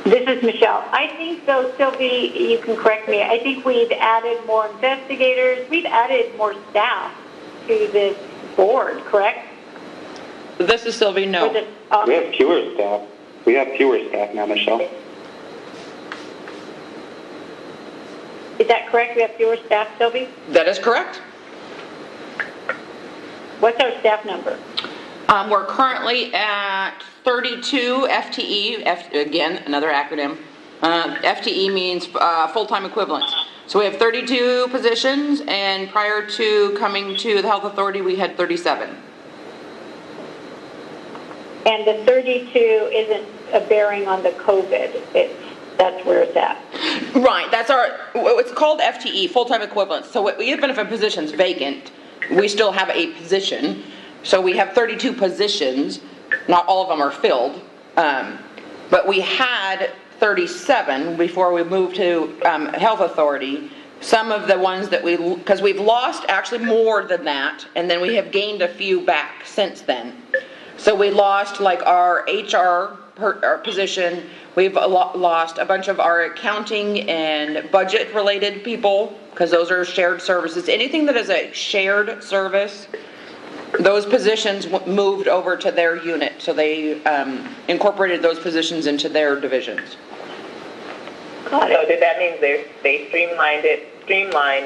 This is Michelle. I think, though, Sylvie, you can correct me, I think we've added more investigators, we've added more staff to this board, correct? This is Sylvie, no. We have fewer staff. We have fewer staff now, Michelle. Is that correct? We have fewer staff, Sylvie? That is correct. What's our staff number? We're currently at 32 FTE, again, another acronym. FTE means full-time equivalents. So we have 32 positions, and prior to coming to the Health Authority, we had 37. And the 32 isn't a bearing on the COVID. That's where it's at. Right, it's called FTE, full-time equivalents. So even if a position's vacant, we still have a position. So we have 32 positions. Not all of them are filled, but we had 37 before we moved to Health Authority. Some of the ones that because we've lost actually more than that, and then we have gained a few back since then. So we lost like our HR our position, we've lost a bunch of our accounting and budget related people, because those are shared services. Anything that is a shared service, those positions moved over to their unit, so they incorporated those positions into their divisions. So did that mean they streamlined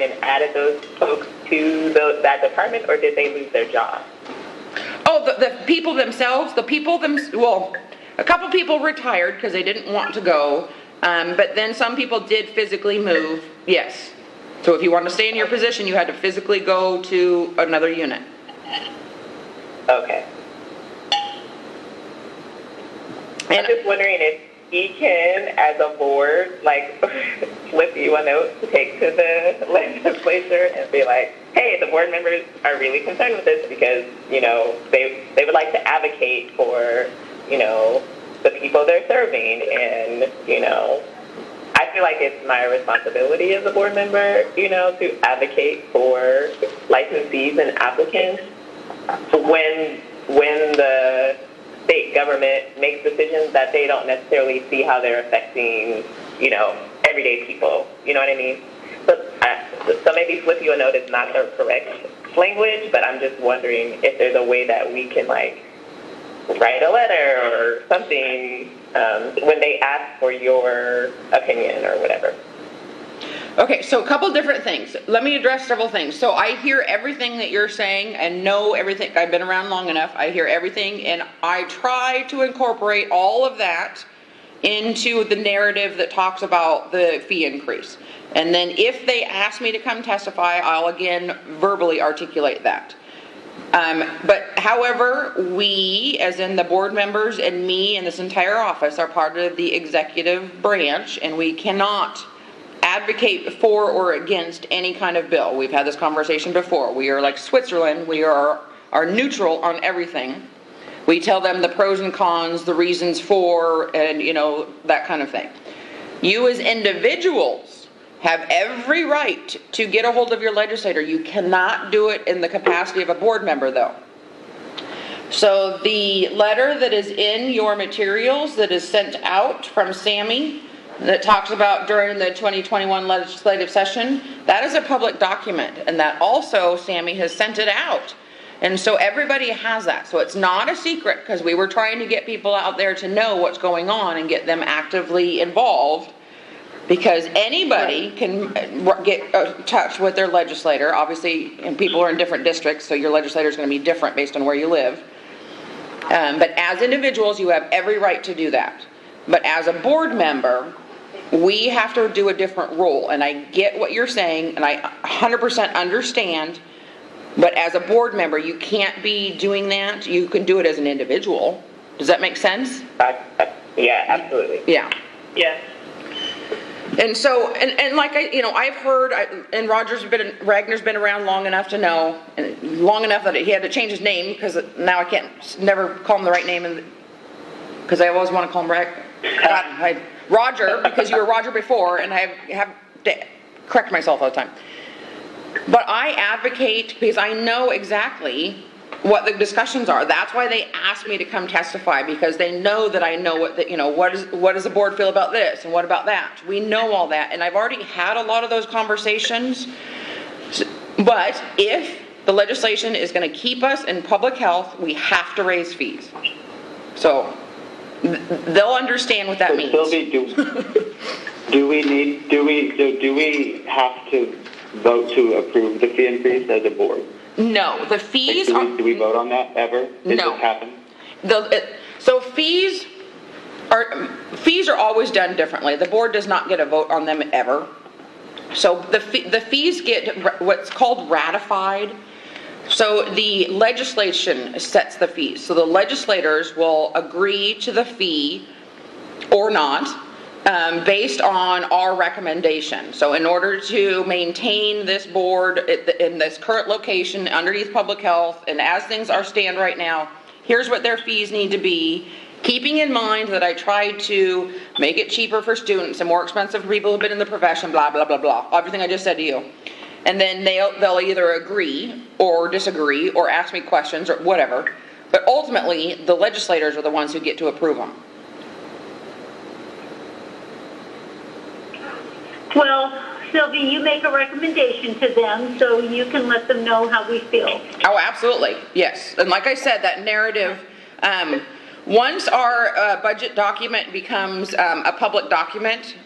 and added those folks to that department, or did they lose their job? Oh, the people themselves, well, a couple people retired because they didn't want to go, but then some people did physically move, yes. So if you want to stay in your position, you had to physically go to another unit. Okay. And I'm just wondering if we can, as a board, like, flip you a note to take to the legislature and be like, hey, the board members are really concerned with this because, they would like to advocate for, the people they're serving. And, I feel like it's my responsibility as a board member, to advocate for licensees and applicants when the state government makes decisions that they don't necessarily see how they're affecting, everyday people. You know what I mean? So maybe flip you a note is not the correct language, but I'm just wondering if there's a way that we can, like, write a letter or something when they ask for your opinion or whatever. Okay, so a couple different things. Let me address several things. So I hear everything that you're saying and know everything. I've been around long enough. I hear everything, and I try to incorporate all of that into the narrative that talks about the fee increase. And then if they ask me to come testify, I'll again verbally articulate that. But however, we, as in the board members and me and this entire office, are part of the executive branch, and we cannot advocate for or against any kind of bill. We've had this conversation before. We are like Switzerland. We are neutral on everything. We tell them the pros and cons, the reasons for, and that kind of thing. You as individuals have every right to get a hold of your legislator. You cannot do it in the capacity of a board member, though. So the letter that is in your materials that is sent out from Sammy that talks about during the 2021 legislative session, that is a public document, and that also Sammy has sent it out. And so everybody has that. So it's not a secret, because we were trying to get people out there to know what's going on and get them actively involved. Because anybody can get in touch with their legislator, obviously, and people are in different districts, so your legislator is going to be different based on where you live. But as individuals, you have every right to do that. But as a board member, we have to do a different rule. And I get what you're saying, and I 100% understand. But as a board member, you can't be doing that. You can do it as an individual. Does that make sense? Yeah, absolutely. Yeah. Yes. And so, and like I've heard, and Ragner's been around long enough to know, and long enough that he had to change his name, because now I can't never call him the right name, because I always want to call him Roger, because you were Roger before, and I have to correct myself all the time. But I advocate because I know exactly what the discussions are. That's why they asked me to come testify, because they know that I know what does the board feel about this and what about that. We know all that, and I've already had a lot of those conversations. But if the legislation is going to keep us in public health, we have to raise fees. So they'll understand what that means. Sylvie, do we have to vote to approve the fee increase as a board? No, the fees do we vote on that ever? Does no. this happen? So fees are always done differently. The board does not get a vote on them ever. So the fees get what's called ratified. So the legislation sets the fees. So the legislators will agree to the fee or not, based on our recommendation. So in order to maintain this board in this current location underneath public health, and as things stand right now, here's what their fees need to be, keeping in mind that I tried to make it cheaper for students and more expensive for people who've been in the profession, blah, blah, blah, blah. Everything I just said to you. And then they'll either agree or disagree or ask me questions or whatever. But ultimately, the legislators are the ones who get to approve them. Well, Sylvie, you make a recommendation to them so you can let them know how we feel. Oh, absolutely. Yes. And like I said, that narrative, once our budget document becomes a public document,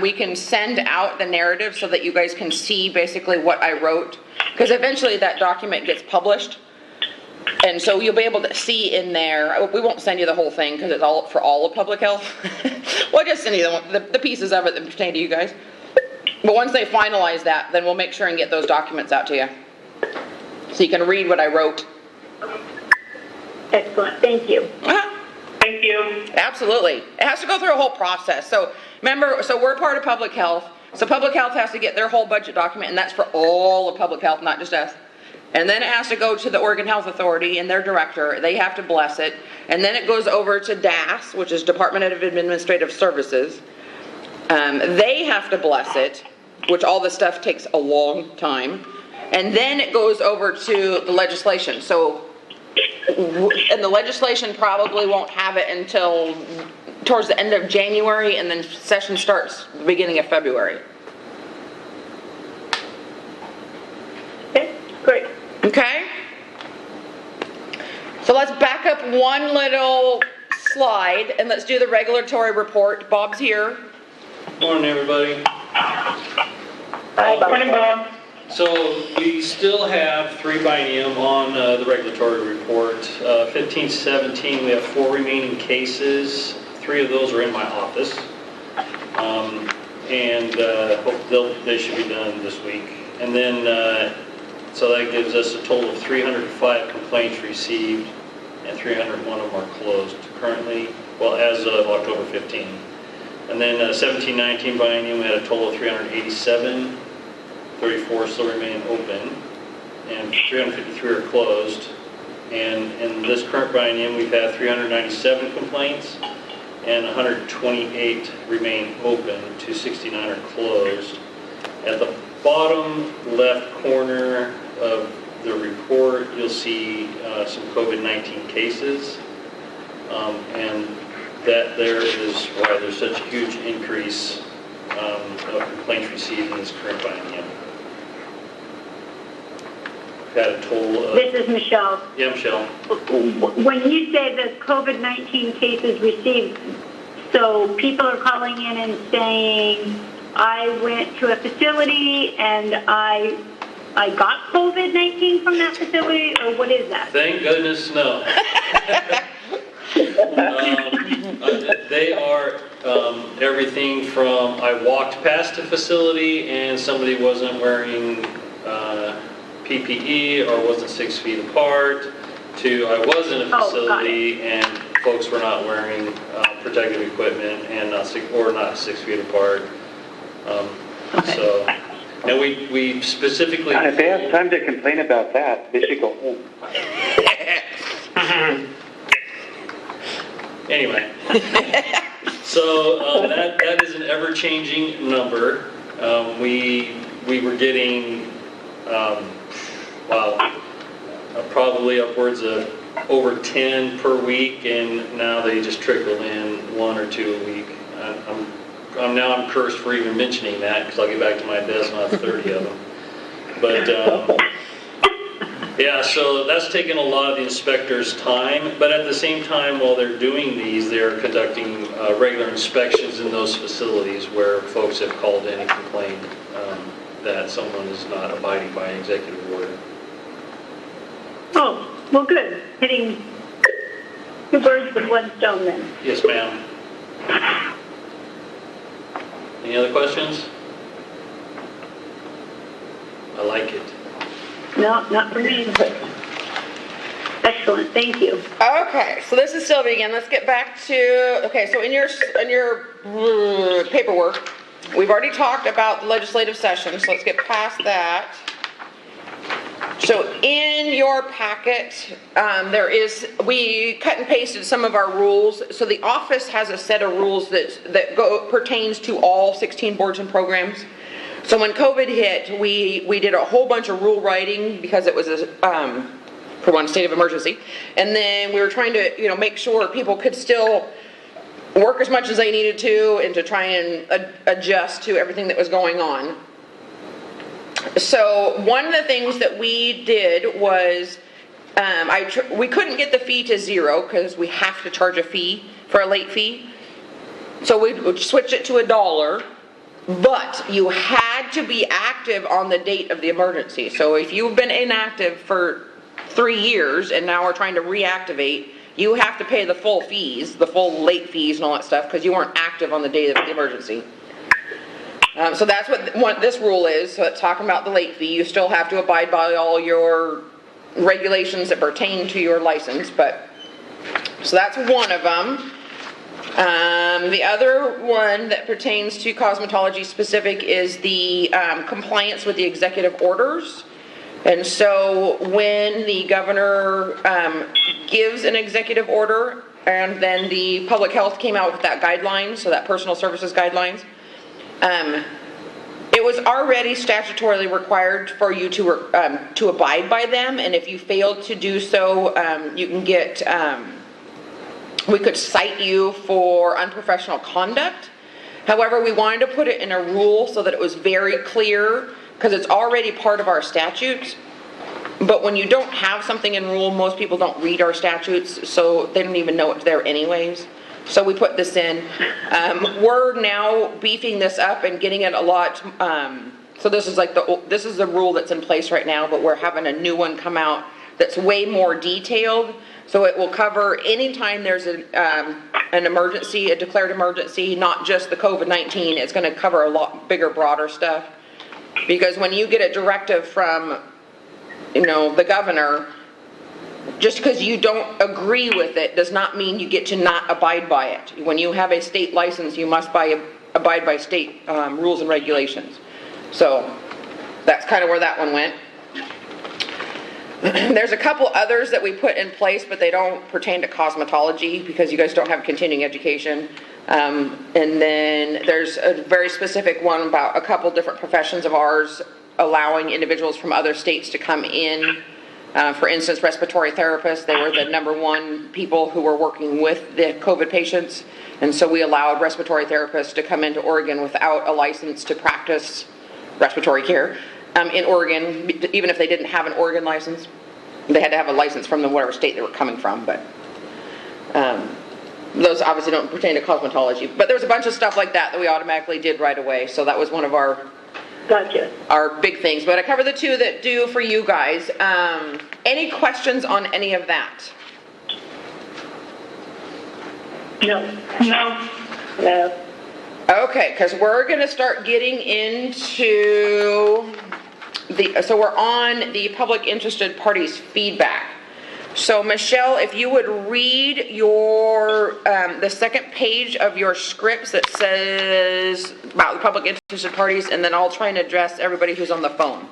we can send out the narrative so that you guys can see basically what I wrote. Because eventually that document gets published. And so you'll be able to see in there, we won't send you the whole thing because it's all for all of public health. We'll just send you the pieces of it that pertain to you guys. But once they finalize that, then we'll make sure and get those documents out to you. So you can read what I wrote. Excellent. Thank you. Thank you. Absolutely. It has to go through a whole process. So remember, so we're part of public health. So public health has to get their whole budget document, and that's for all of public health, not just us. And then it has to go to the Oregon Health Authority and their director. They have to bless it. And then it goes over to DAS, which is Department of Administrative Services. They have to bless it, which all this stuff takes a long time. And then it goes over to the legislation. So, and the legislation probably won't have it until towards the end of January, and then session starts the beginning of February. Okay, great. Okay? So let's back up one little slide and let's do the regulatory report. Bob's here. Morning, everybody. Hi, Bob. Morning, Bob. So we still have 3 biennium on the regulatory report. 15-17, we have 4 remaining cases. 3 of those are in my office. They should be done this week. And then, so that gives us a total of 305 complaints received, and 301 of them are closed currently, well, as of October 15. And then 17-19 biennium, we had a total of 387. 34 still remain open, and 353 are closed. And in this current biennium, we've had 397 complaints, and 128 remain open, 269 are closed. At the bottom left corner of the report, you'll see some COVID-19 cases, and that there is why there's such a huge increase of complaints received in this current biennium. We've had a total of... This is Michelle. Yeah, Michelle. When you say the COVID-19 cases received, so people are calling in and saying I went to a facility and I got COVID-19 from that facility, or what is that? Thank goodness, no. They are everything from I walked past a facility and somebody wasn't wearing PPE or wasn't 6 feet apart, to I was in a facility and folks were not wearing protective equipment and not 6 feet apart. So, and we specifically. If they have time to complain about that, they should go home. Anyway, so that is an ever-changing number. We were getting, probably upwards of over 10 per week, and now they just trickle in 1 or 2 a week. I'm cursed for even mentioning that, because I'll get back to my desk and I'll have 30 of them. But yeah, so that's taken a lot of the inspectors' time, but at the same time, while they're doing these, they're conducting regular inspections in those facilities where folks have called in and complained that someone is not abiding by an executive order. Oh, well, good. Hitting 2 birds with 1 stone then. Yes, ma'am. Any other questions? I like it. No, not for me. Excellent, thank you. Okay, so this is Sylvia again. Let's get back to, okay, so in your paperwork, we've already talked about the legislative session, so let's get past that. So in your packet, we cut and pasted some of our rules. So the office has a set of rules that pertains to all 16 boards and programs. So when COVID hit, we did a whole bunch of rule writing because it was for one, state of emergency, and then we were trying to make sure people could still work as much as they needed to, and to try and adjust to everything that was going on. So one of the things that we did was we couldn't get the fee to 0 because we have to charge a fee for a late fee. So we would switch it to $1. But you had to be active on the date of the emergency. So if you've been inactive for 3 years and now we're trying to reactivate, you have to pay the full fees, the full late fees and all that stuff, because you weren't active on the day of the emergency. So that's what this rule is. So it's talking about the late fee. You still have to abide by all your regulations that pertain to your license. So that's one of them. The other one that pertains to cosmetology specific is the compliance with the executive orders. And so when the governor gives an executive order, and then the public health came out with that guideline, so that personal services guidelines, it was already statutorily required for you to abide by them. And if you failed to do so, you can get... we could cite you for unprofessional conduct. However, we wanted to put it in a rule so that it was very clear, because it's already part of our statutes. But when you don't have something in rule, most people don't read our statutes, so they don't even know it's there anyways. So we put this in. We're now beefing this up and getting it a lot. So this is this is the rule that's in place right now, but we're having a new one come out that's way more detailed. So it will cover any time there's an emergency, a declared emergency, not just the COVID-19. It's going to cover a lot bigger, broader stuff. Because when you get a directive from, the governor, just because you don't agree with it does not mean you get to not abide by it. When you have a state license, you must abide by state rules and regulations. So that's kind of where that one went. There's a couple others that we put in place, but they don't pertain to cosmetology because you guys don't have continuing education. And then there's a very specific one about a couple different professions of ours allowing individuals from other states to come in. For instance, respiratory therapists, they were the #1 people who were working with the COVID patients. And so we allowed respiratory therapists to come into Oregon without a license to practice respiratory care. In Oregon, even if they didn't have an Oregon license, they had to have a license from whatever state they were coming from. But Those obviously don't pertain to cosmetology, but there was a bunch of stuff like that we automatically did right away, so that was one of our Gotcha. big things. But I covered the two that do for you guys. Any questions on any of that? No. No. Okay, because we're going to start getting into so we're on the public interested parties feedback. So Michelle, if you would read your, the second page of your scripts that says about the public interested parties, and then I'll try and address everybody who's on the phone.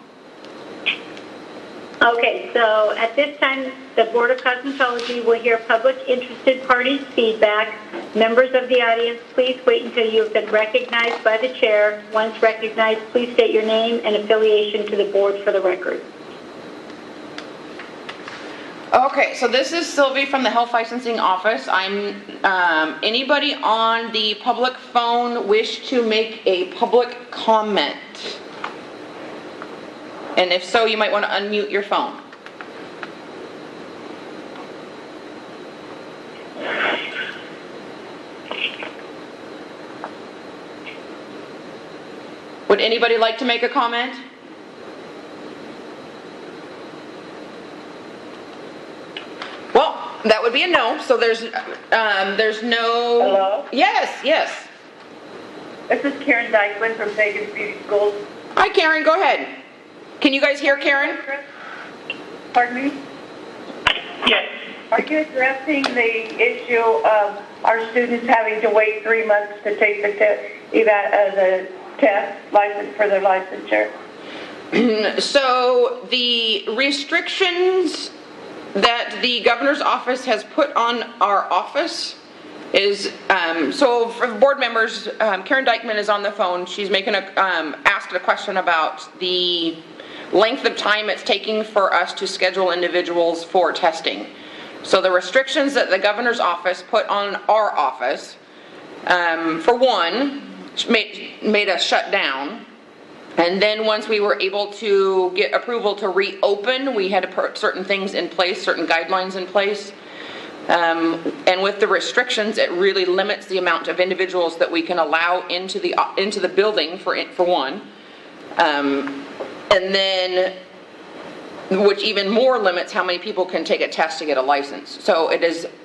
Okay, so at this time, the Board of Cosmetology will hear public interested parties' feedback. Members of the audience, please wait until you have been recognized by the chair. Once recognized, please state your name and affiliation to the board for the record. Okay, so this is Sylvie from the Health Licensing Office. I'm, anybody on the public phone wish to make a public comment? And if so, you might want to unmute your phone. Would anybody like to make a comment? Well, that would be a no, so there's no... Hello? Yes. This is Karen Dykeman from Vegas Beauty Schools. Hi, Karen, go ahead. Can you guys hear Karen? Pardon me? Yes. Are you addressing the issue of our students having to wait 3 months to take the test license for their licensure? So the restrictions that the governor's office has put on our office is, so for board members, Karen Dykeman is on the phone. She's making asked a question about the length of time it's taking for us to schedule individuals for testing. So the restrictions that the governor's office put on our office, for one, made us shut down. And then once we were able to get approval to reopen, we had to put certain things in place, certain guidelines in place. And with the restrictions, it really limits the amount of individuals that we can allow into the building for one. And then, which even more limits how many people can take a test to get a license. So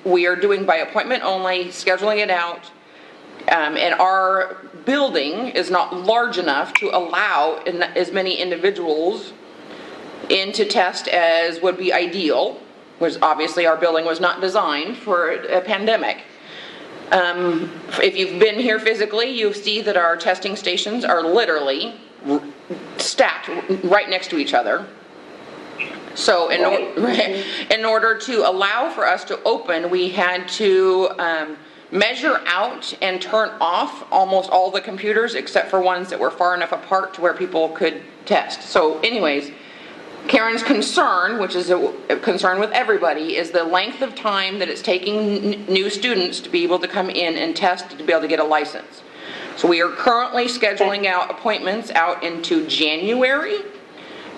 we are doing by appointment only, scheduling it out. And our building is not large enough to allow as many individuals in to test as would be ideal, because obviously our building was not designed for a pandemic. If you've been here physically, you see that our testing stations are literally stacked right next to each other. So in order to allow for us to open, we had to measure out and turn off almost all the computers except for ones that were far enough apart to where people could test. So anyways, Karen's concern, which is a concern with everybody, is the length of time that it's taking new students to be able to come in and test to be able to get a license. So we are currently scheduling out appointments out into January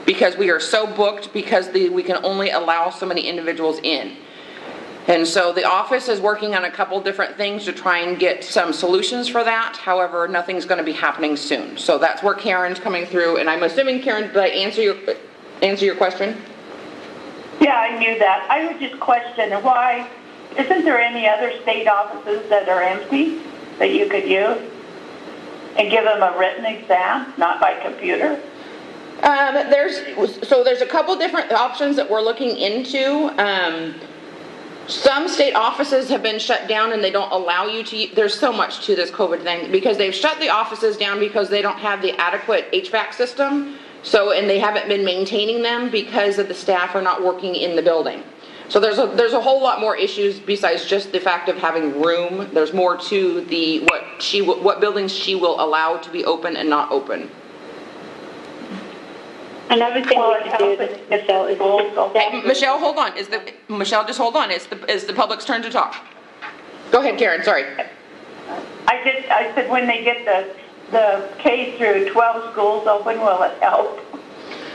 because we are so booked because we can only allow so many individuals in. And so the office is working on a couple different things to try and get some solutions for that. However, nothing's going to be happening soon. So that's where Karen's coming through. And I'm assuming, Karen, did I answer your question? Yeah, I knew that. I would just question why isn't there any other state offices that are empty that you could use and give them a written exam, not by computer? There's a couple different options that we're looking into. Some state offices have been shut down and they don't allow you to, there's so much to this COVID thing, because they've shut the offices down because they don't have the adequate HVAC system. So, and they haven't been maintaining them because of the staff are not working in the building. So there's a whole lot more issues besides just the fact of having room. There's more to what buildings she will allow to be open and not open. Another thing we can do, Michelle, is... Hey, Michelle, hold on. Michelle, just hold on. It's the public's turn to talk. Go ahead, Karen. Sorry. I said when they get the K through 12 schools open, will it help?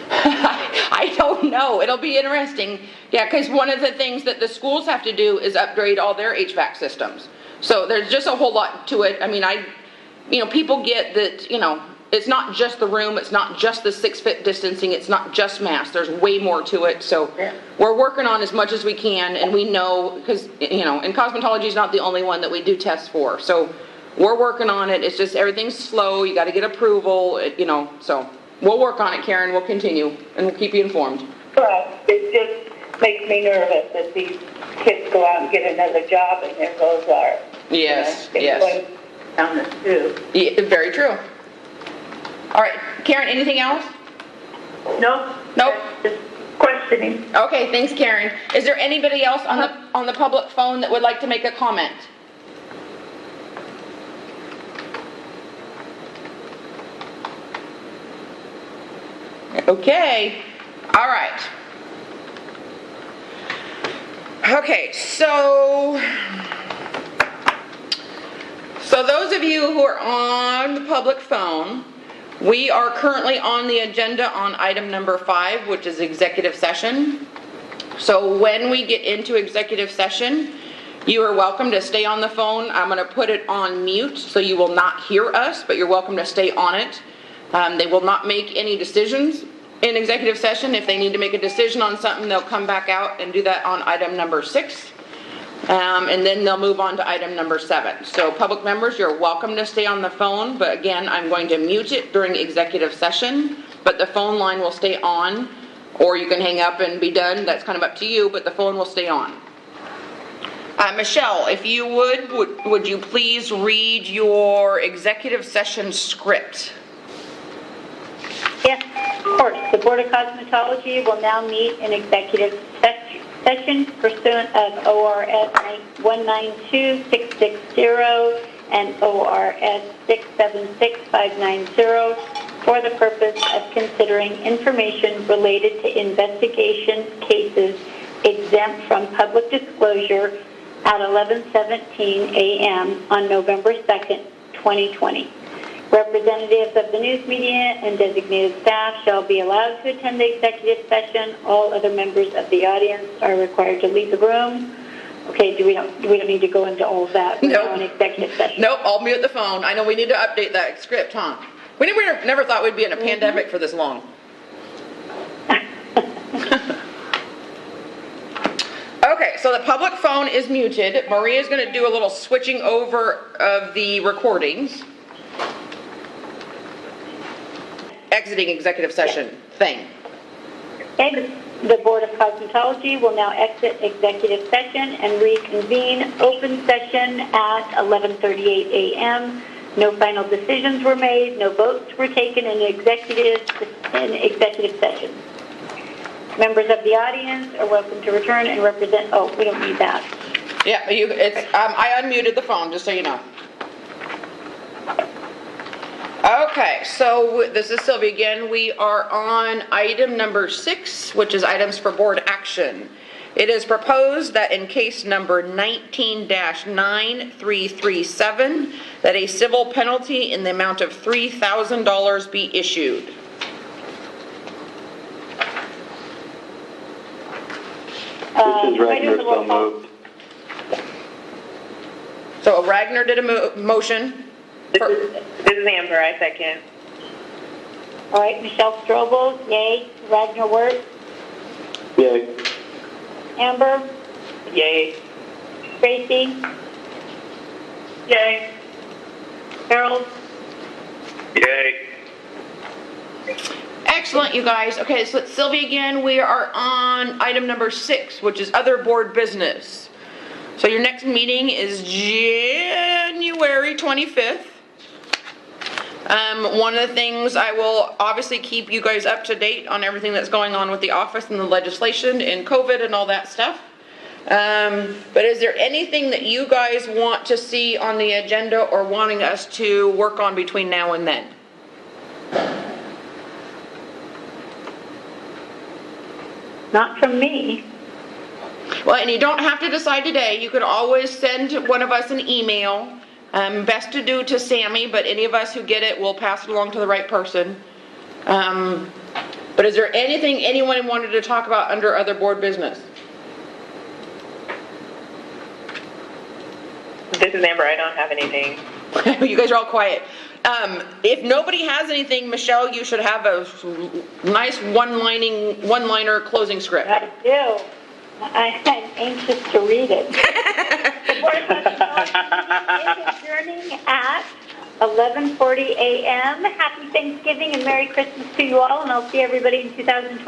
I don't know. It'll be interesting. Yeah, because one of the things that the schools have to do is upgrade all their HVAC systems. So there's just a whole lot to it. I mean, people get that, it's not just the room, it's not just the 6-foot distancing, it's not just masks, there's way more to it. So we're working on as much as we can, and we know, because, and cosmetology is not the only one that we do tests for. So we're working on it. It's just everything's slow. You got to get approval, so we'll work on it, Karen. We'll continue, and we'll keep you informed. Right. It just makes me nervous that these kids go out and get another job, and there goes our... Yes, yes. Going down the tube. Yeah, very true. All right, Karen, anything else? No. Nope. Just questioning. Okay, thanks, Karen. Is there anybody else on the public phone that would like to make a comment? Okay. All right. Okay, so those of you who are on the public phone, we are currently on the agenda on item number 5, which is executive session. So when we get into executive session, you are welcome to stay on the phone. I'm going to put it on mute, so you will not hear us, but you're welcome to stay on it. They will not make any decisions in executive session. If they need to make a decision on something, they'll come back out and do that on item number 6. And then they'll move on to item number 7. So public members, you're welcome to stay on the phone, but again, I'm going to mute it during executive session, but the phone line will stay on, or you can hang up and be done. That's kind of up to you, but the phone will stay on. Michelle, if you would you please read your executive session script? Yes, of course. The Board of Cosmetology will now meet in executive session pursuant of ORS 192660 and ORS 676590 for the purpose of considering information related to investigation cases exempt from public disclosure at 11:17 a.m. on November 2nd, 2020. Representatives of the news media and designated staff shall be allowed to attend the executive session. All other members of the audience are required to leave the room. Okay, we don't need to go into all of that. We're now in executive session. Nope, I'll mute the phone. I know we need to update that script, huh? We never thought we'd be in a pandemic for this long. Okay, so the public phone is muted. Maria's going to do a little switching over of the recordings. Exiting executive session thing. Okay, the Board of Cosmetology will now exit executive session and reconvene open session at 11:38 a.m. No final decisions were made. No votes were taken in executive session. Members of the audience are welcome to return and represent. Oh, we don't need that. Yeah, I unmuted the phone, just so you know. Okay, so this is Sylvia again. We are on item number 6, which is items for board action. It is proposed that in case number 19-9337, that a civil penalty in the amount of $3,000 be issued. This is Ragnar, so moved. So Ragnar did a motion. This is Amber, I second. All right, Michelle Strobel, yay. Ragnar Wirtz, Yay. Amber, Yay. Tracy, Yay. Harold. Yay. Excellent, you guys. Okay, so it's Sylvia again. We are on item number 6, which is other board business. So your next meeting is January 25th. One of the things, I will obviously keep you guys up to date on everything that's going on with the office and the legislation and COVID and all that stuff. But is there anything that you guys want to see on the agenda or wanting us to work on between now and then? Not from me. Well, and you don't have to decide today. You could always send one of us an email. Best to do to Sammy, but any of us who get it will pass it along to the right person. But is there anything anyone wanted to talk about under other board business? This is Amber. I don't have anything. You guys are all quiet. If nobody has anything, Michelle, you should have a nice one-liner closing script. I do. I'm anxious to read it. The Board of Education is adjourning at 11:40 a.m. Happy Thanksgiving and Merry Christmas to you all, and I'll see everybody in 2020.